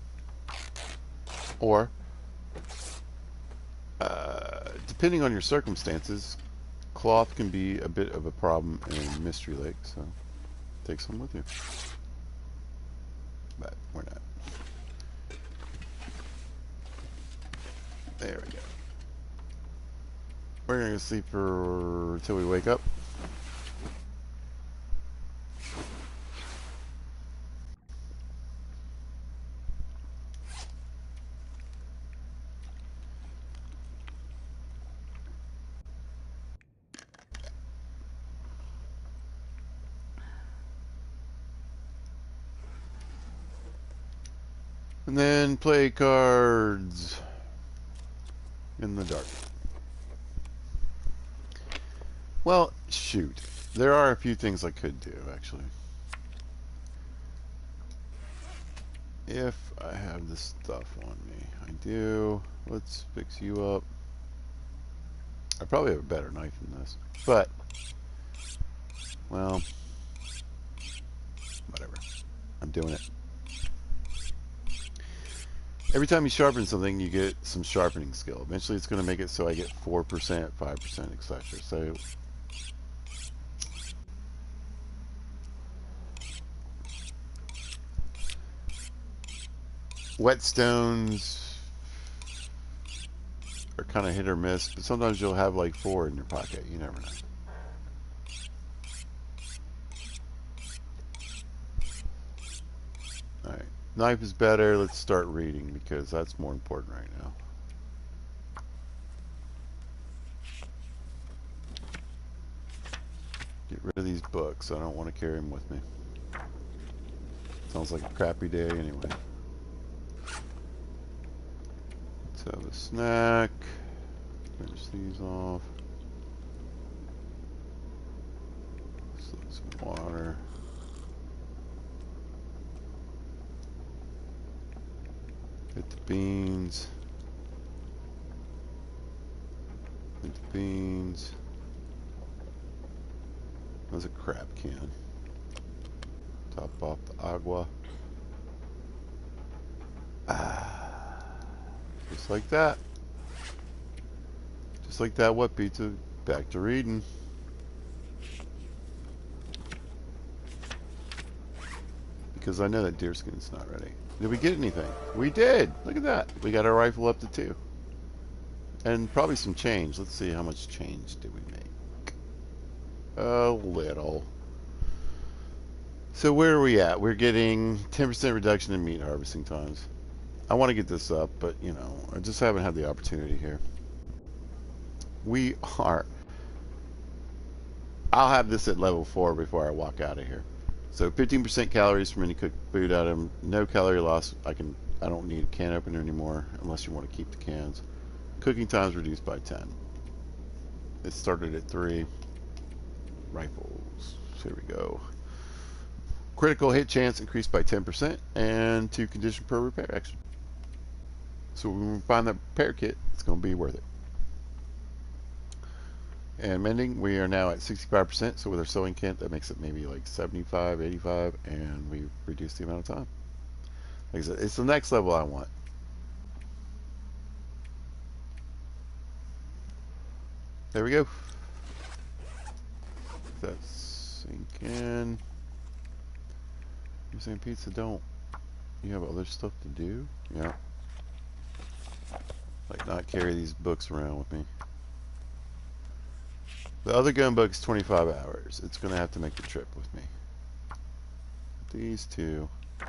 Or, depending on your circumstances, cloth can be a bit of a problem in Mystery Lake, so take some with you. But we're not. There we go. We're going to sleep for until we wake up. And then play cards in the dark. Well, shoot. There are a few things I could do, actually. If I have this stuff on me. I do. Let's fix you up. I probably have a better knife than this. But, well, whatever. I'm doing it. Every time you sharpen something, you get some sharpening skill. Eventually, it's going to make it so I get 4%, 5%, etc. So, whetstones are kind of hit or miss, but sometimes you'll have like 4 in your pocket. You never know. Alright. Knife is better. Let's start reading because that's more important right now. Get rid of these books. I don't want to carry them with me. Sounds like a crappy day anyway. Let's have a snack. Finish these off. Some water. Hit the beans. Hit the beans. There's a crab can. Top off the agua. Ah, just like that. Just like that. What pizza? Back to reading. Because I know that deerskin's not ready. Did we get anything? We did. Look at that. We got our rifle up to 2. And probably some change. Let's see how much change did we make. A little. So where are we at? We're getting 10% reduction in meat harvesting times. I want to get this up, but you know, I just haven't had the opportunity here. We are. I'll have this at level 4 before I walk out of here. So 15% calories from any cooked food item. No calorie loss. I don't need a can opener anymore unless you want to keep the cans. Cooking times reduced by 10. It started at 3. Rifles. Here we go. Critical hit chance increased by 10% and 2 condition per repair action. So when we find that repair kit, it's going to be worth it. And mending, we are now at 65%. So with our sewing kit, that makes it maybe like 75, 85, and we reduce the amount of time. Like I said, it's the next level I want. There we go. That's sink in. You're saying pizza don't. You have other stuff to do? Yeah. Like not carry these books around with me. The other gun book's 25 hours. It's going to have to make the trip with me. These 2 are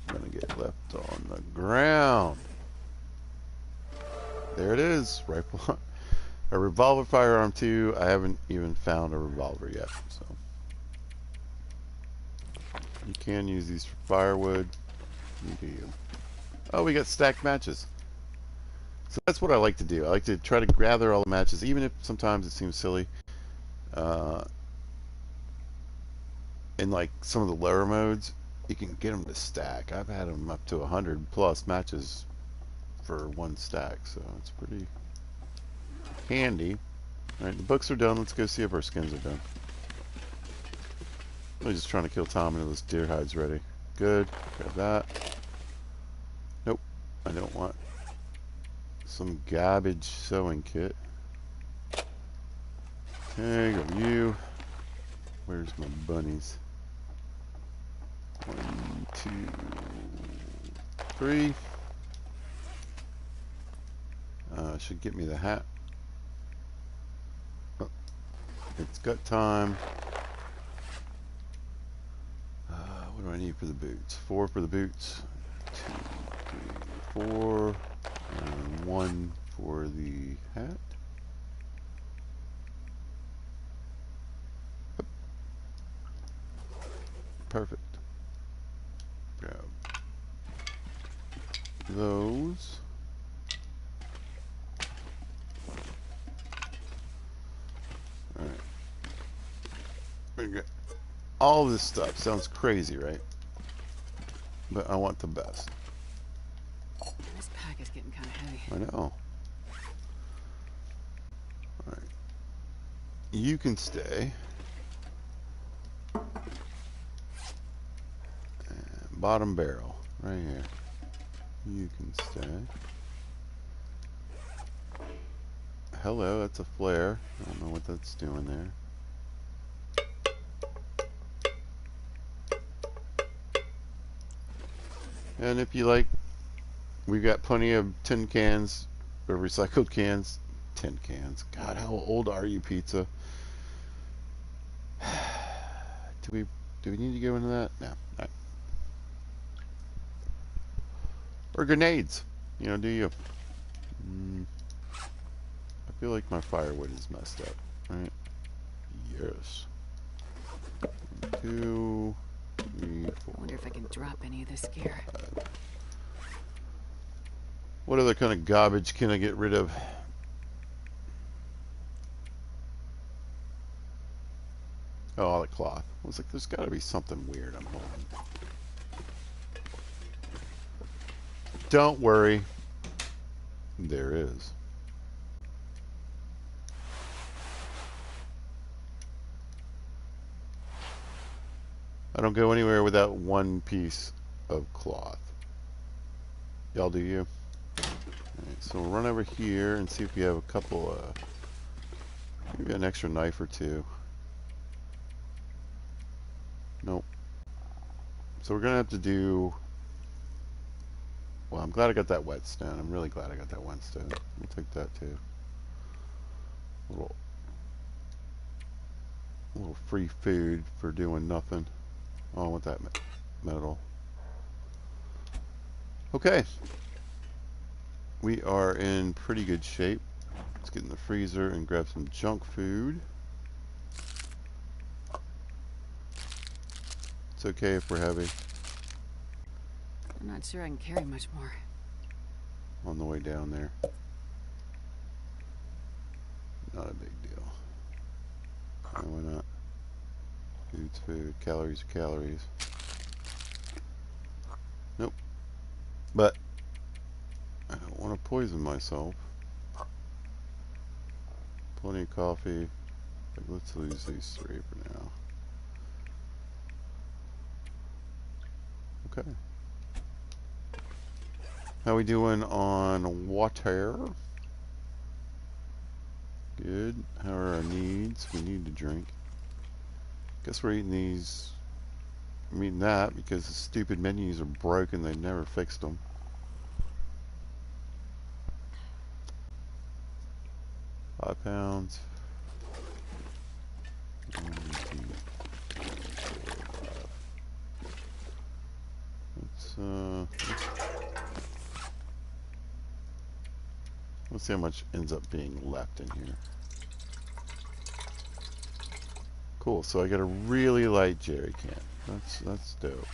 going to get left on the ground. There it is. Rifle. A revolver firearm 2. I haven't even found a revolver yet. So you can use these for firewood. Medium. Oh, we got stacked matches. So that's what I like to do. I like to try to gather all the matches, even if sometimes it seems silly. In like some of the lower modes, you can get them to stack. I've had them up to 100 plus matches for 1 stack, so it's pretty handy. All right, the books are done. Let's go see if our skins are done. I'm just trying to kill Tom until this deer hide's ready. Good. Grab that. Nope. I don't want some garbage sewing kit. Okay, go to you. Where's my bunnies? 1, 2, 3. Should get me the hat. Oh, it's gut time. What do I need for the boots? 4 for the boots. 2, 3, 4. And 1 for the hat. Perfect. Grab those. Alright. All this stuff sounds crazy, right? But I want the best. This pack is getting kind of heavy. I know. Alright. You can stay. And bottom barrel, right here. You can stay. Hello, that's a flare. I don't know what that's doing there. And if you like We've got plenty of tin cans or recycled cans. Tin cans. God, how old are you, pizza? Do we need to go into that? No. All right. Or grenades. You know, do you? I feel like my firewood is messed up. Right? Yes. 2, 3, 4. I wonder if I can drop any of this gear. What other kind of garbage can I get rid of? Oh, all the cloth. I was like, there's got to be something weird I'm holding. Don't worry. There is. I don't go anywhere without one piece of cloth. Y'all do you? Alright, so we'll run over here and see if we have a couple, maybe an extra knife or two. Nope. So we're going to have to do... Well, I'm glad I got that whetstone. I'm really glad I got that whetstone. We'll take that too. A little free food for doing nothing. Oh, I want that metal. Okay. We are in pretty good shape. Let's get in the freezer and grab some junk food. It's okay if we're heavy. I'm not sure I can carry much more. On the way down there. Not a big deal. No, why not? Food's food. Calories are calories. Nope. But I don't want to poison myself. Plenty of coffee. Like, let's lose these 3 for now. Okay. How we doing on water? Good. How are our needs? We need to drink. Guess we're eating these. I'm eating that because the stupid menus are broken. They never fixed them. £5. 1, 2, 3, 4, 5. Let's see how much ends up being left in here. Cool, so I got a really light jerry can. That's dope.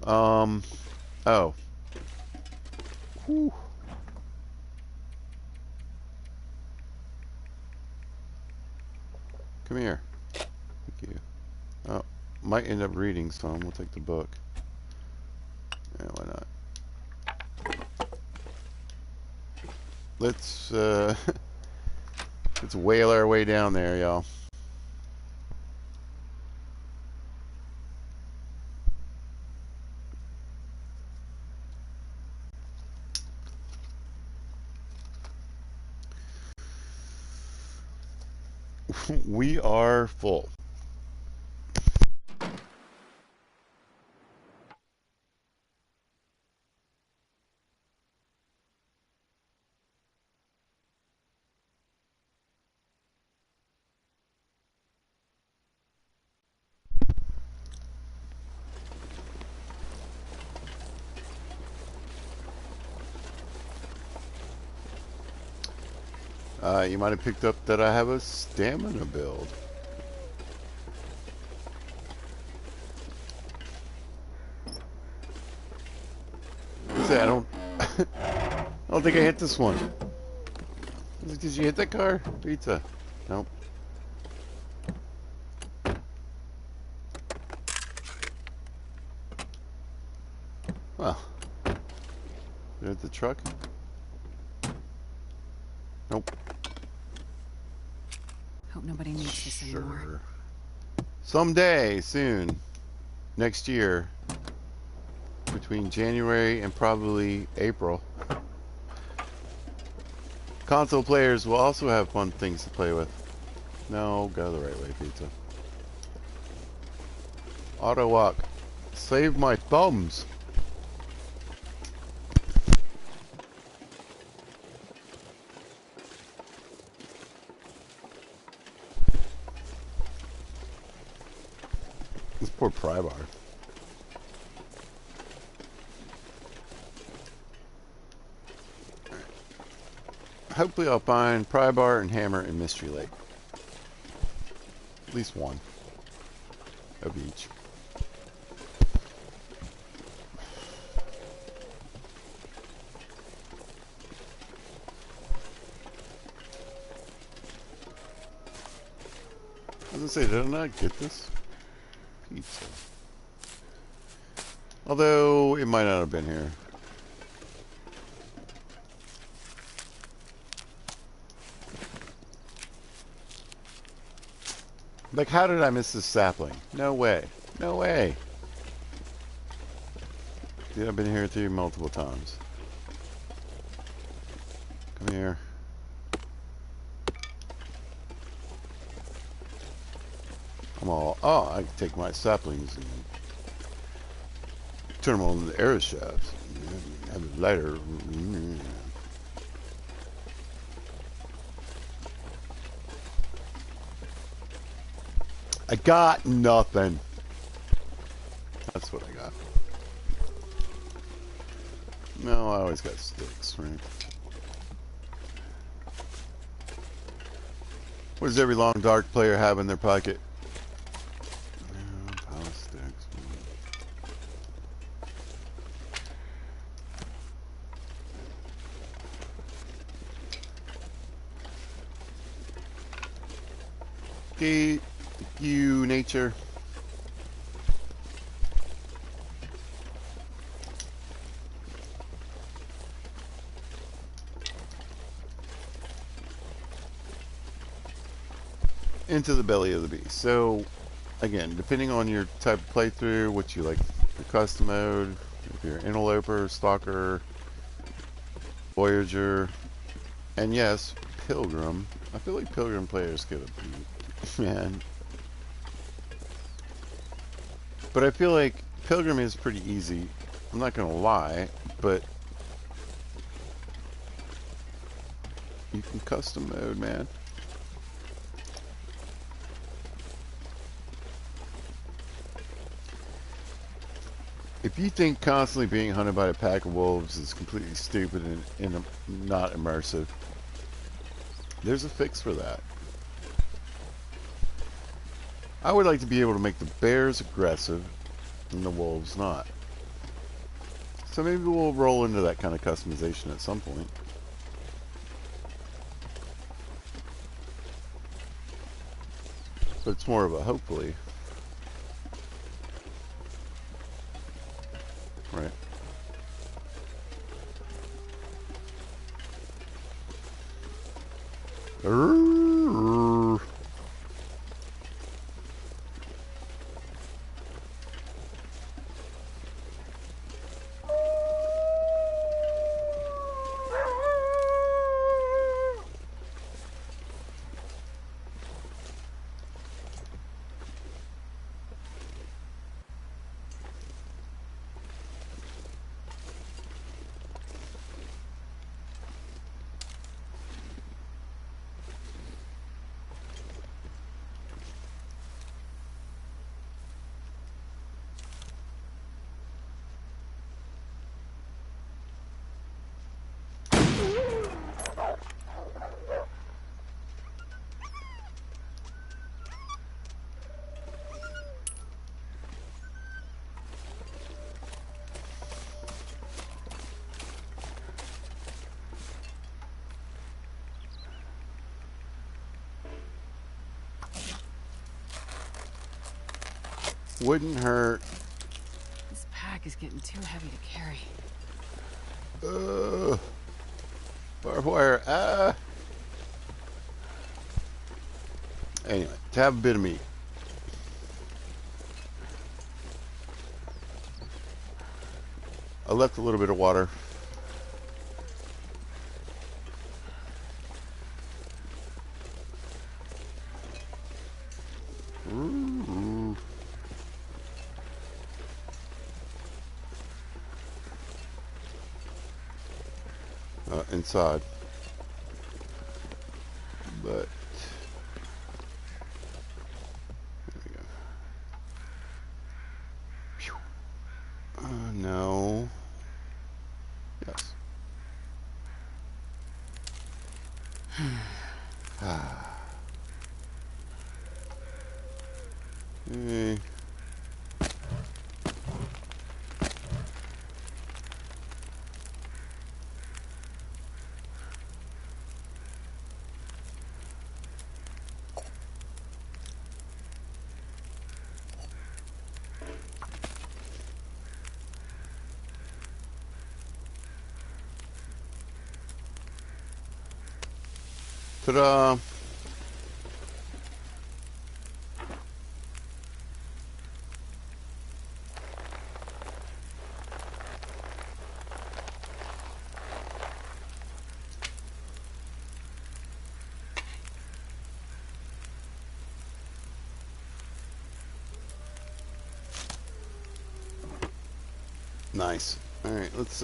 Oh. Whew. Come here. Thank you. Oh, might end up reading some. We'll take the book. Yeah, why not? Let's let's whale our way down there, y'all. We are full. You might have picked up that I have a stamina build. I don't I don't think I hit this one. Did you hit that car? Pizza. Nope. Well. Did I hit the truck? Nope. Hope nobody needs this anymore. Someday, soon, next year, between January and probably April, console players will also have fun things to play with. No, go the right way, pizza. Auto walk. Save my thumbs. This poor pry bar. Hopefully I'll find pry bar and hammer in Mystery Lake. At least one of each. I was gonna say, did I not get this? Pizza. Although, it might not have been here. Like, how did I miss this sapling? No way. No way. Dude, I've been here through multiple times. Come here. I'm all, oh, I can take my saplings and turn them on the arrow shafts. Have a lighter. I got nothing. That's what I got. No, I always got sticks, right? What does every long dark player have in their pocket? Pile of sticks. Okay, you nature. Into the belly of the beast. So, again, depending on your type of playthrough, what you like, the custom mode, if you're interloper, stalker, voyager, and yes, pilgrim. I feel like pilgrim players get a beat, man. But I feel like pilgrim is pretty easy. I'm not gonna lie, but you can custom mode, man. If you think constantly being hunted by a pack of wolves is completely stupid and not immersive, there's a fix for that. I would like to be able to make the bears aggressive and the wolves not. So maybe we'll roll into that kind of customization at some point. But it's more of a hopefully. Right. Wouldn't hurt. This pack is getting too heavy to carry. Barbed wire. Anyway, to have a bit of meat. I left a little bit of water. Ooh. inside. But there we go. Phew. No. Yes. Hey. Ta-da! Nice. All right, let's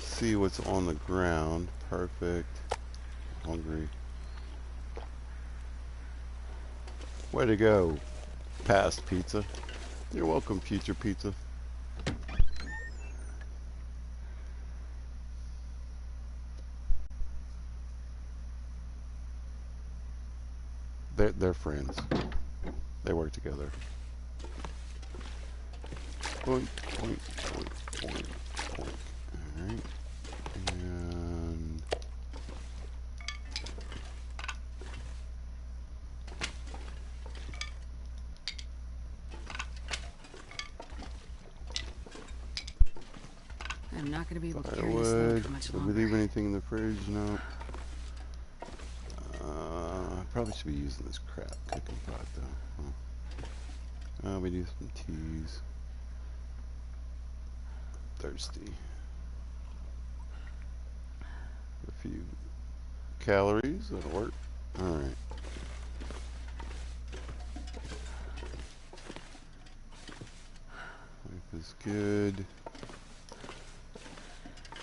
see what's on the ground. Perfect. Hungry. Way to go, past pizza. You're welcome, future pizza. They're friends. They work together. Boink, boink, boink, boink, boink. Alright. And I'm not going to be able to carry this load firewood. for much Did we longer. leave anything in the fridge? No. I probably should be using this crap cooking pot though. Huh. We do some teas. Thirsty. A few calories. That'll work. Alright. Life is good.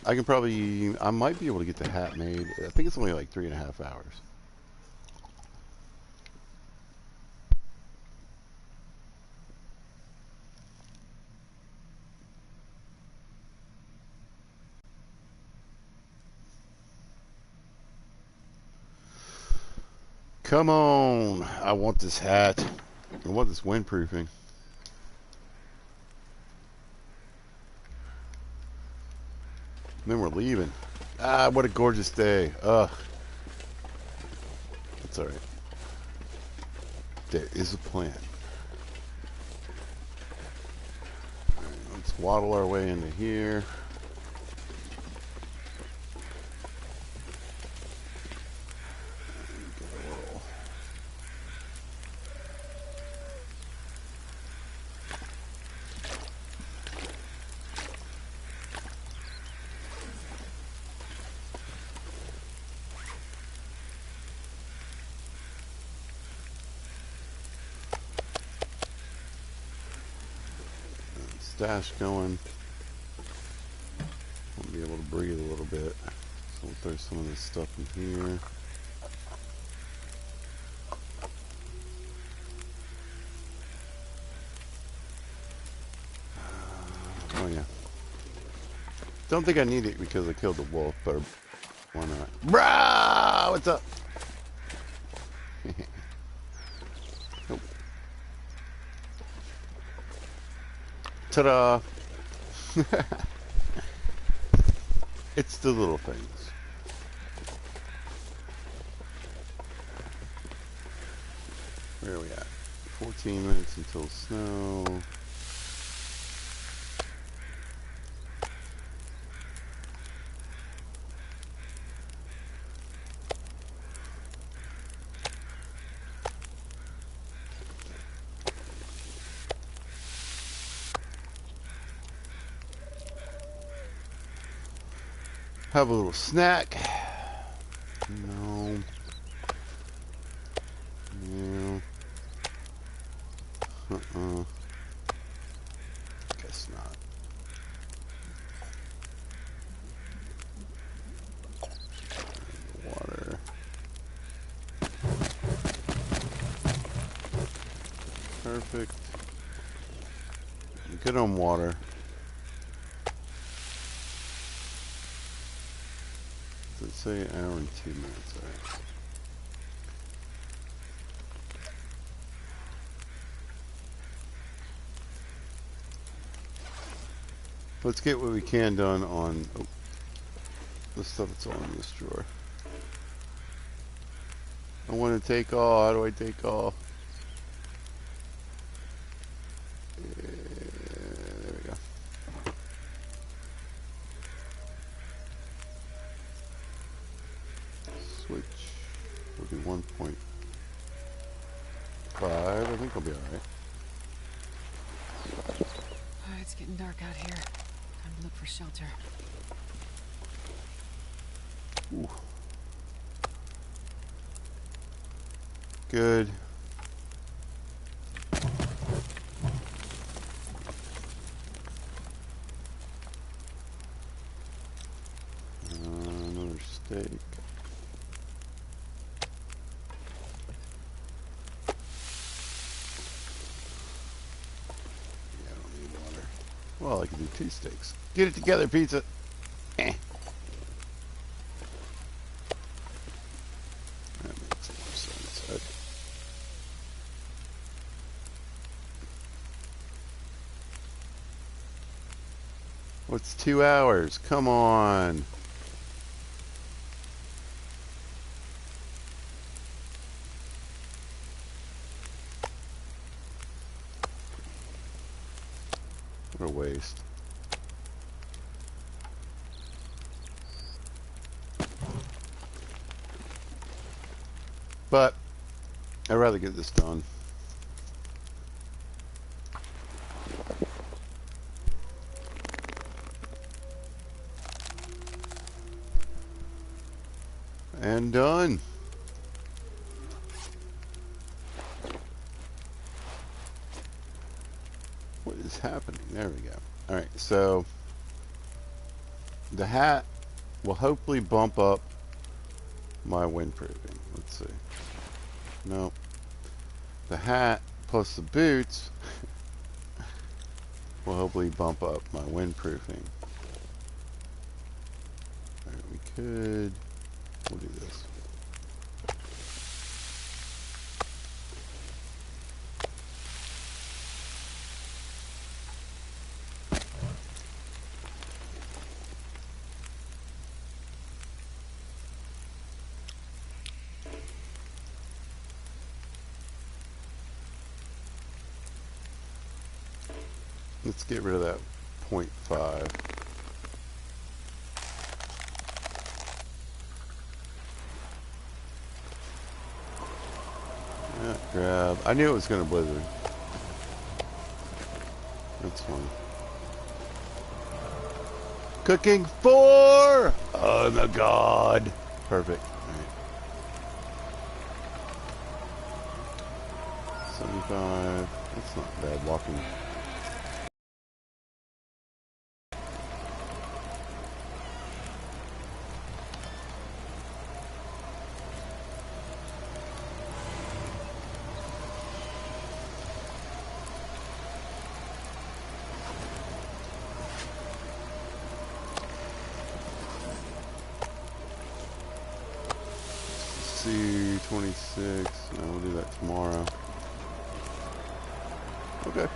I might be able to get the hat made. I think it's only like 3.5 hours. Come on. I want this hat. I want this windproofing. And then we're leaving. Ah, what a gorgeous day. Ugh. That's alright. There is a plan. Alright, let's waddle our way into here. Get a little. Stash going. Won't be able to breathe a little bit. So we'll throw some of this stuff in here. Oh yeah. Don't think I need it because I killed the wolf, but why not? Brah! What's up? Nope. Ta-da! It's the little things. Where are we at? 14 minutes until snow. Have a little snack. No. No. Guess not. Water. Perfect. Good on water. Does it say an hour and 2 minutes? All right. Let's get what we can done on the stuff that's all in this drawer. I want to take all. How do I take all? There we go. Switch. We'll do 1.5. I think I'll be alright. Alright, it's getting dark out here. Time to look for shelter. Ooh. Good. Another steak. Yeah, I don't need water. Well, I can do 2 steaks. Get it together, pizza. Eh. That makes more sense. Okay. What's 2 hours? Come on. What a waste. But I'd rather get this done. And done. What is happening? There we go. Alright, so the hat will hopefully bump up my windproofing. Let's see. No. The hat plus the boots will hopefully bump up my windproofing. Alright, we could... We'll do this. Let's get rid of that 0.5. Yeah, grab. I knew it was going to blizzard. That's fine. Cooking for... Oh my god. Perfect. Right. 75. That's not bad walking. See 26. No, we'll do that tomorrow. Okay.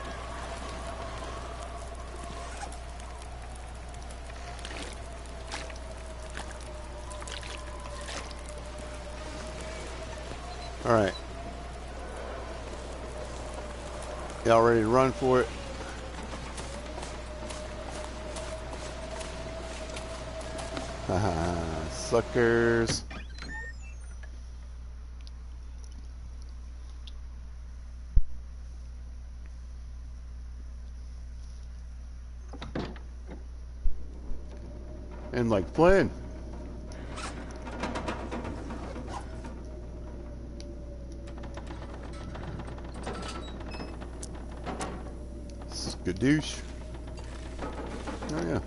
All right. Y'all ready to run for it? Haha, suckers. And like Flynn. Good douche. Oh, yeah.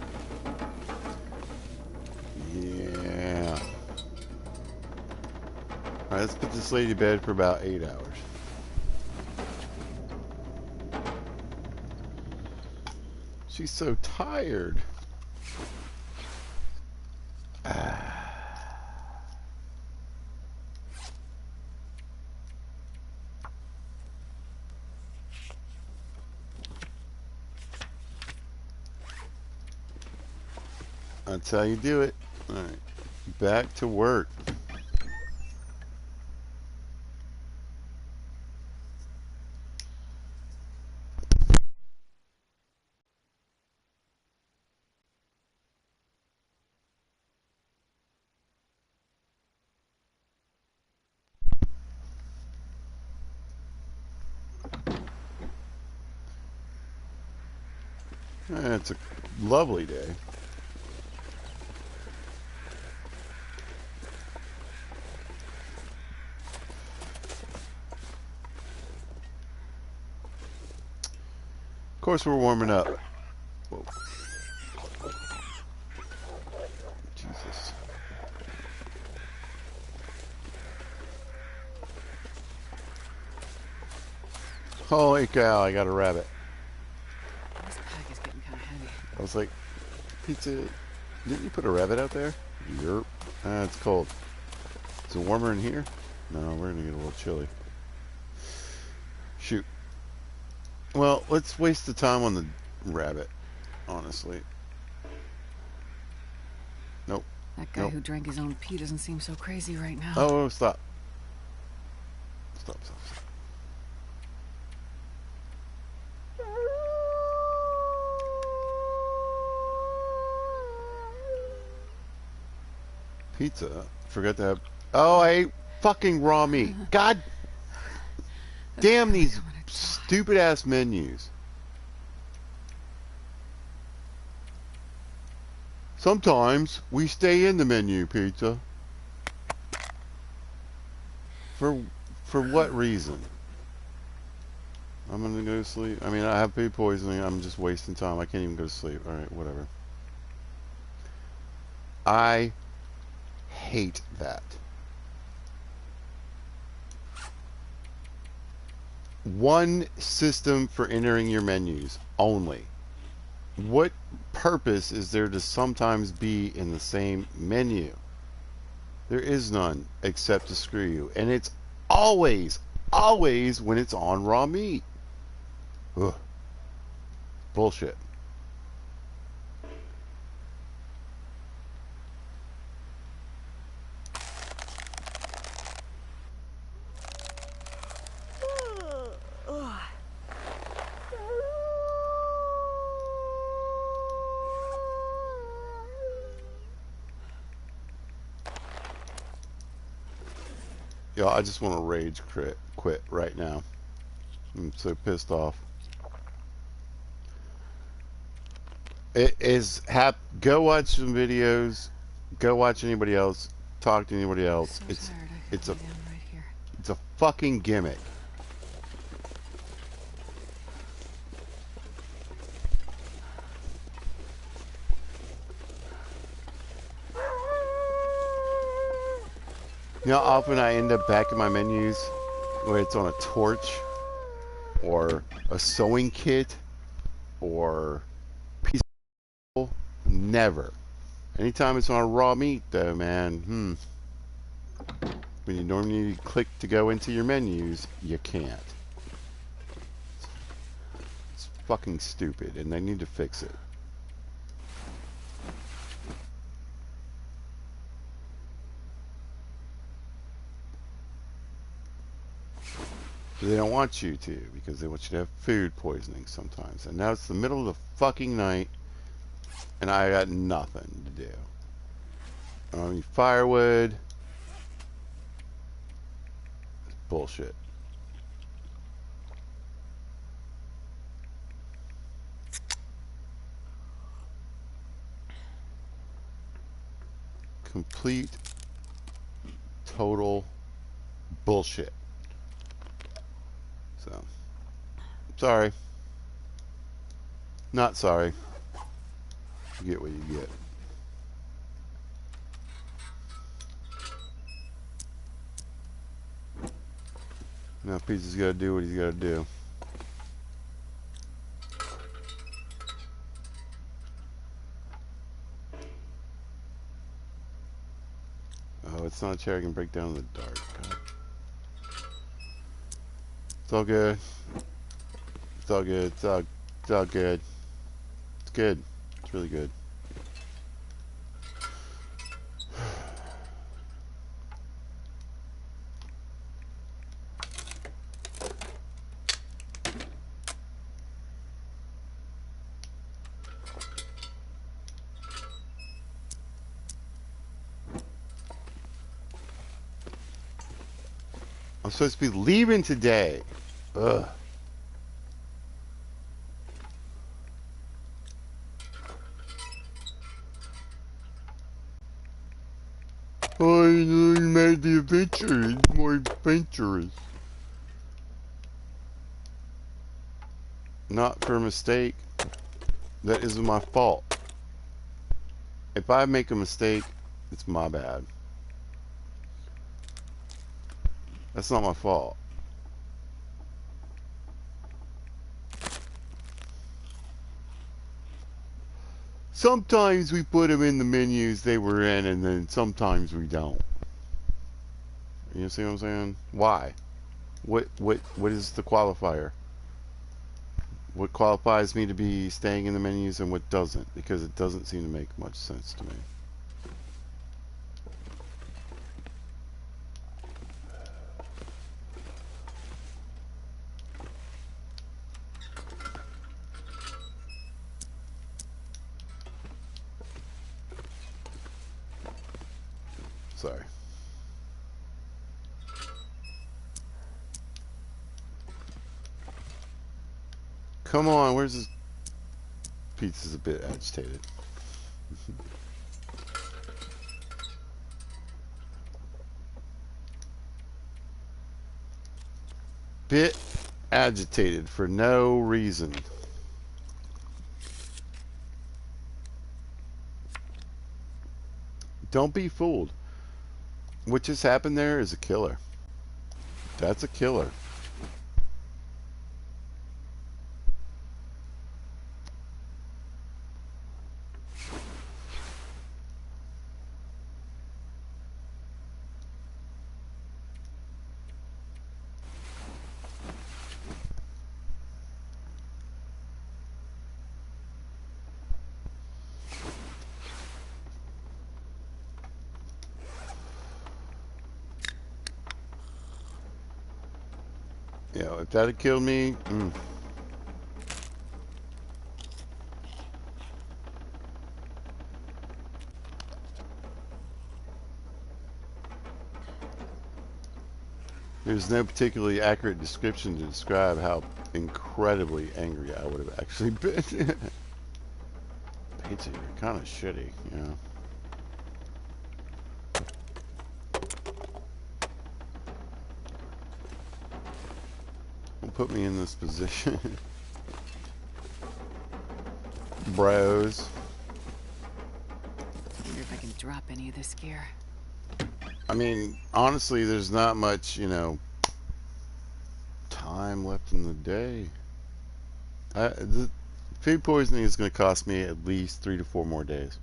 Yeah. Alright, let's put this lady to bed for about 8 hours. She's so tired. That's how you do it. Alright. Back to work. It's a lovely day. Of course, we're warming up. Whoa. Jesus. Holy cow, I got a rabbit. This pack is getting kind of heavy. I was like, pizza, didn't you put a rabbit out there? Yerp. Ah, it's cold. Is it warmer in here? No, we're going to get a little chilly. Shoot. Well, let's waste the time on the rabbit, honestly. Nope. That guy who drank his own pee doesn't seem so crazy right now. Oh, stop. Stop, stop, stop. Pizza. Forgot to have. Oh, I ate fucking raw meat. God damn these stupid ass menus. Sometimes we stay in the menu, pizza. For what reason? I'm gonna go to sleep. I mean, I have food poisoning. I'm just wasting time. I can't even go to sleep. All right, whatever. I hate that. One system for entering your menus only. What purpose is there to sometimes be in the same menu? There is none except to screw you. And it's always when it's on raw meat. Ugh. Bullshit. Yo, I just want to rage quit right now. I'm so pissed off. It is go watch some videos. Go watch anybody else. Talk to anybody else. I'm so tired. I It's could a lay down right here. it's a fucking gimmick. You know, often I end up back in my menus where it's on a torch or a sewing kit or piece of never. Anytime it's on raw meat, though, man, when you normally click to go into your menus, you can't. It's fucking stupid, and they need to fix it. They don't want you to, because they want you to have food poisoning sometimes. And now it's the middle of the fucking night, and I got nothing to do. I don't need firewood. Bullshit. Complete, total bullshit. So, sorry. Not sorry. You get what you get. Now Pizza's got to do what he's got to do. Oh, it's not a chair I can break down in the dark. God. It's all good. It's all good. It's all good. It's good. It's really good. I'm supposed to be leaving today. Ugh. Oh, you made the adventure more adventurous. Not for a mistake. That isn't my fault. If I make a mistake, it's my bad. That's not my fault. Sometimes we put them in the menus they were in, and then sometimes we don't. You see what I'm saying? Why? What is the qualifier? What qualifies me to be staying in the menus and what doesn't? Because it doesn't seem to make much sense to me. Sorry. Come on, where's this? Pizza's a bit agitated. Bit agitated for no reason. Don't be fooled. What just happened there is a killer. That's a killer. You know, if that had killed me, There's no particularly accurate description to describe how incredibly angry I would have actually been. Pizza, you're kind of shitty, you know. Don't put me in this position. Bros. I wonder if I can drop any of this gear. I mean, honestly, there's not much, you know, time left in the day. The food poisoning is going to cost me at least 3 to 4 more days.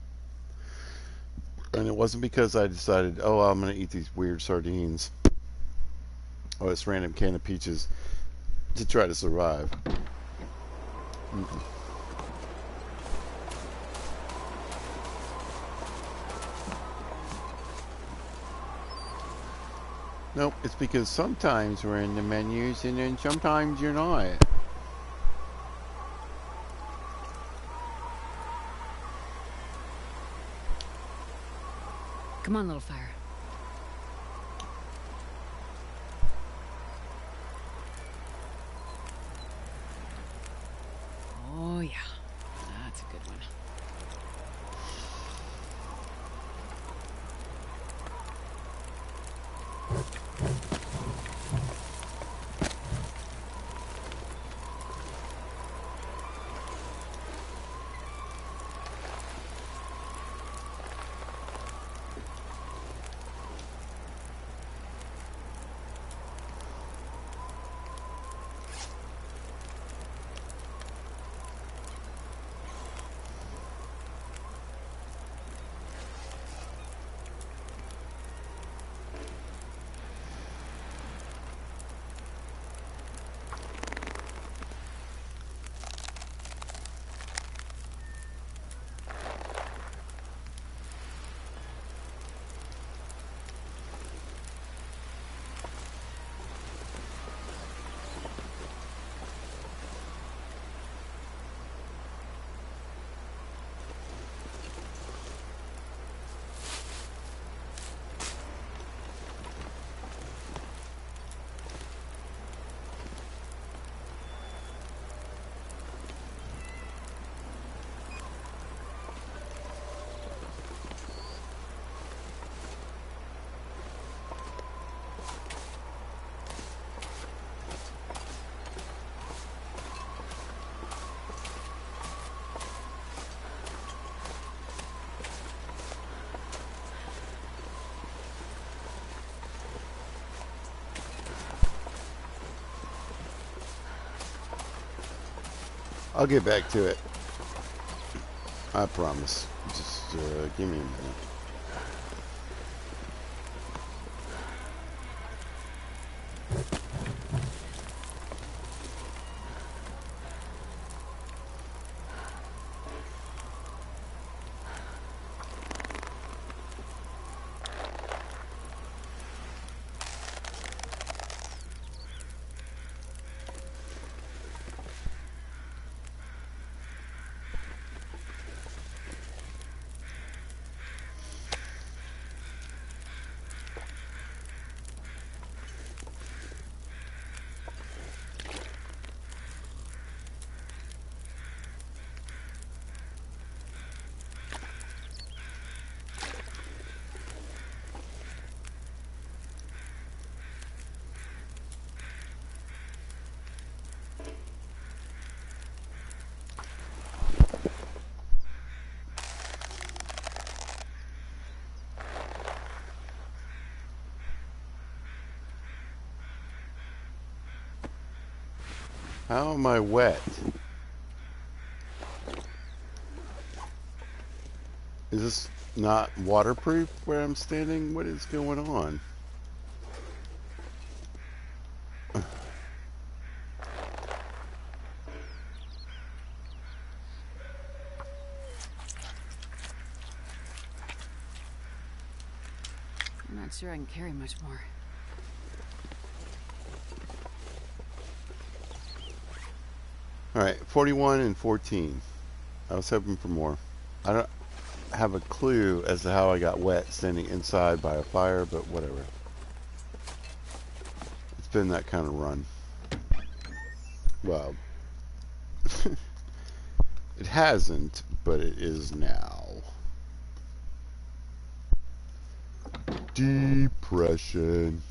And it wasn't because I decided, oh, I'm going to eat these weird sardines or this random can of peaches to try to survive. Nope, it's because sometimes we're in the menus and then sometimes you're not. Come on, little fire. Oh, yeah. That's a good one. I'll get back to it. I promise. Just give me a minute. How am I wet? Is this not waterproof where I'm standing? What is going on? I'm not sure I can carry much more. Alright, 41 and 14. I was hoping for more. I don't have a clue as to how I got wet standing inside by a fire, but whatever. It's been that kind of run. Well, it hasn't, but it is now. Depression.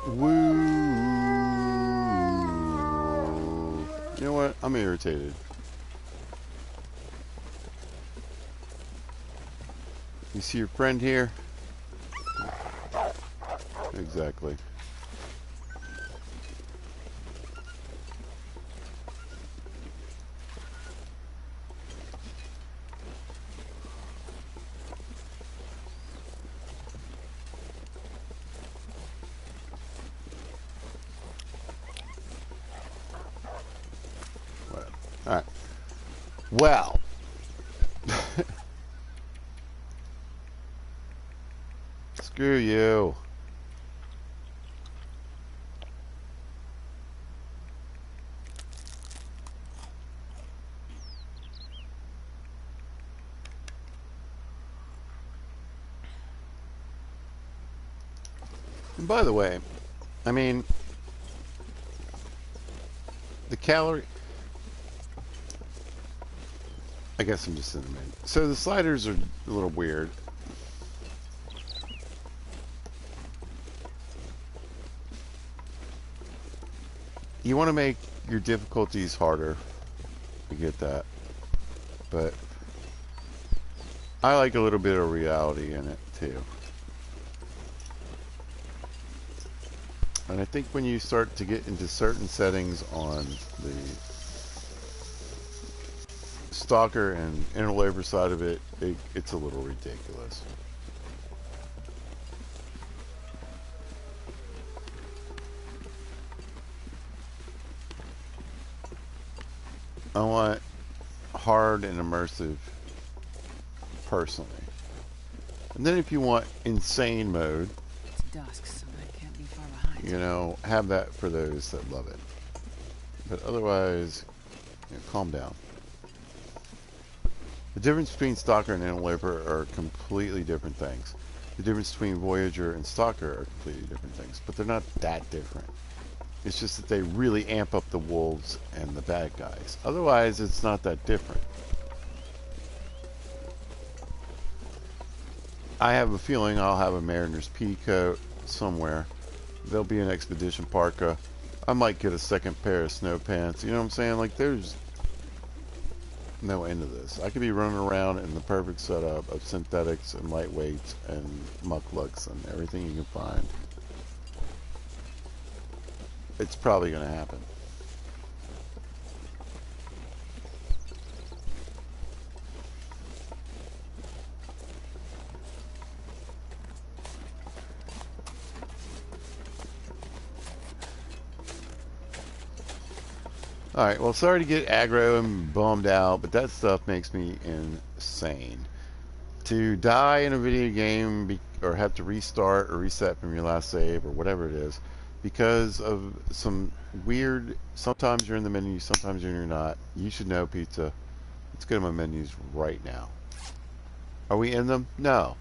Woo. You know what? I'm irritated. You see your friend here? Exactly. Alright. Well. Screw you. And by the way, I mean, the calorie... I guess I'm just in the mid. So the sliders are a little weird. you want to make your difficulties harder. I get that. But I like a little bit of reality in it, too. And I think when you start to get into certain settings on the stalker and interloper side of it, it's a little ridiculous. I want hard and immersive personally. And then if you want insane mode, It's dusk, so I can't be far behind. you know, have that for those that love it. But otherwise, you know, calm down. The difference between Stalker and Interloper are completely different things. The difference between Voyager and Stalker are completely different things, but they're not that different. It's just that they really amp up the wolves and the bad guys. Otherwise, it's not that different. I have a feeling I'll have a Mariner's pea coat somewhere. There'll be an expedition parka. I might get a second pair of snow pants. You know what I'm saying? Like, there's no end to this. I could be running around in the perfect setup of synthetics and lightweights and mucklucks and everything you can find. It's probably going to happen. Alright, well, sorry to get aggro and bummed out, but that stuff makes me insane. To die in a video game or have to restart or reset from your last save or whatever it is because of some weird, sometimes you're in the menu, sometimes you're not. You should know, pizza. Let's go to my menus right now. Are we in them? No.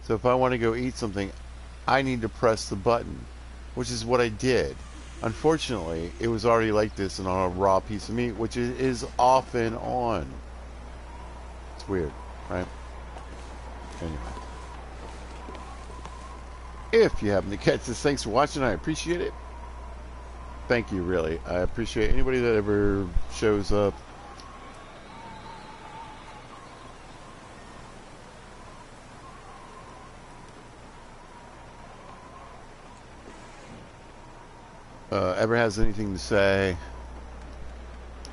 So if I want to go eat something, I need to press the button, which is what I did. Unfortunately, it was already like this and on a raw piece of meat, which is off and on. It's weird, right? Anyway. If you happen to catch this, thanks for watching. I appreciate it. Thank you, really. I appreciate anybody that ever shows up. Ever has anything to say,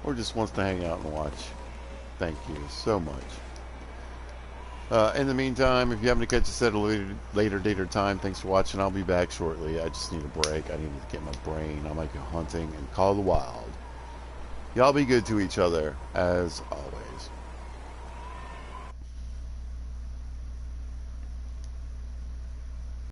or just wants to hang out and watch. Thank you so much. In the meantime, if you happen to catch us at a later date or time, thanks for watching. I'll be back shortly. I just need a break. I need to get my brain. I might go hunting and call the wild. Y'all be good to each other, as always.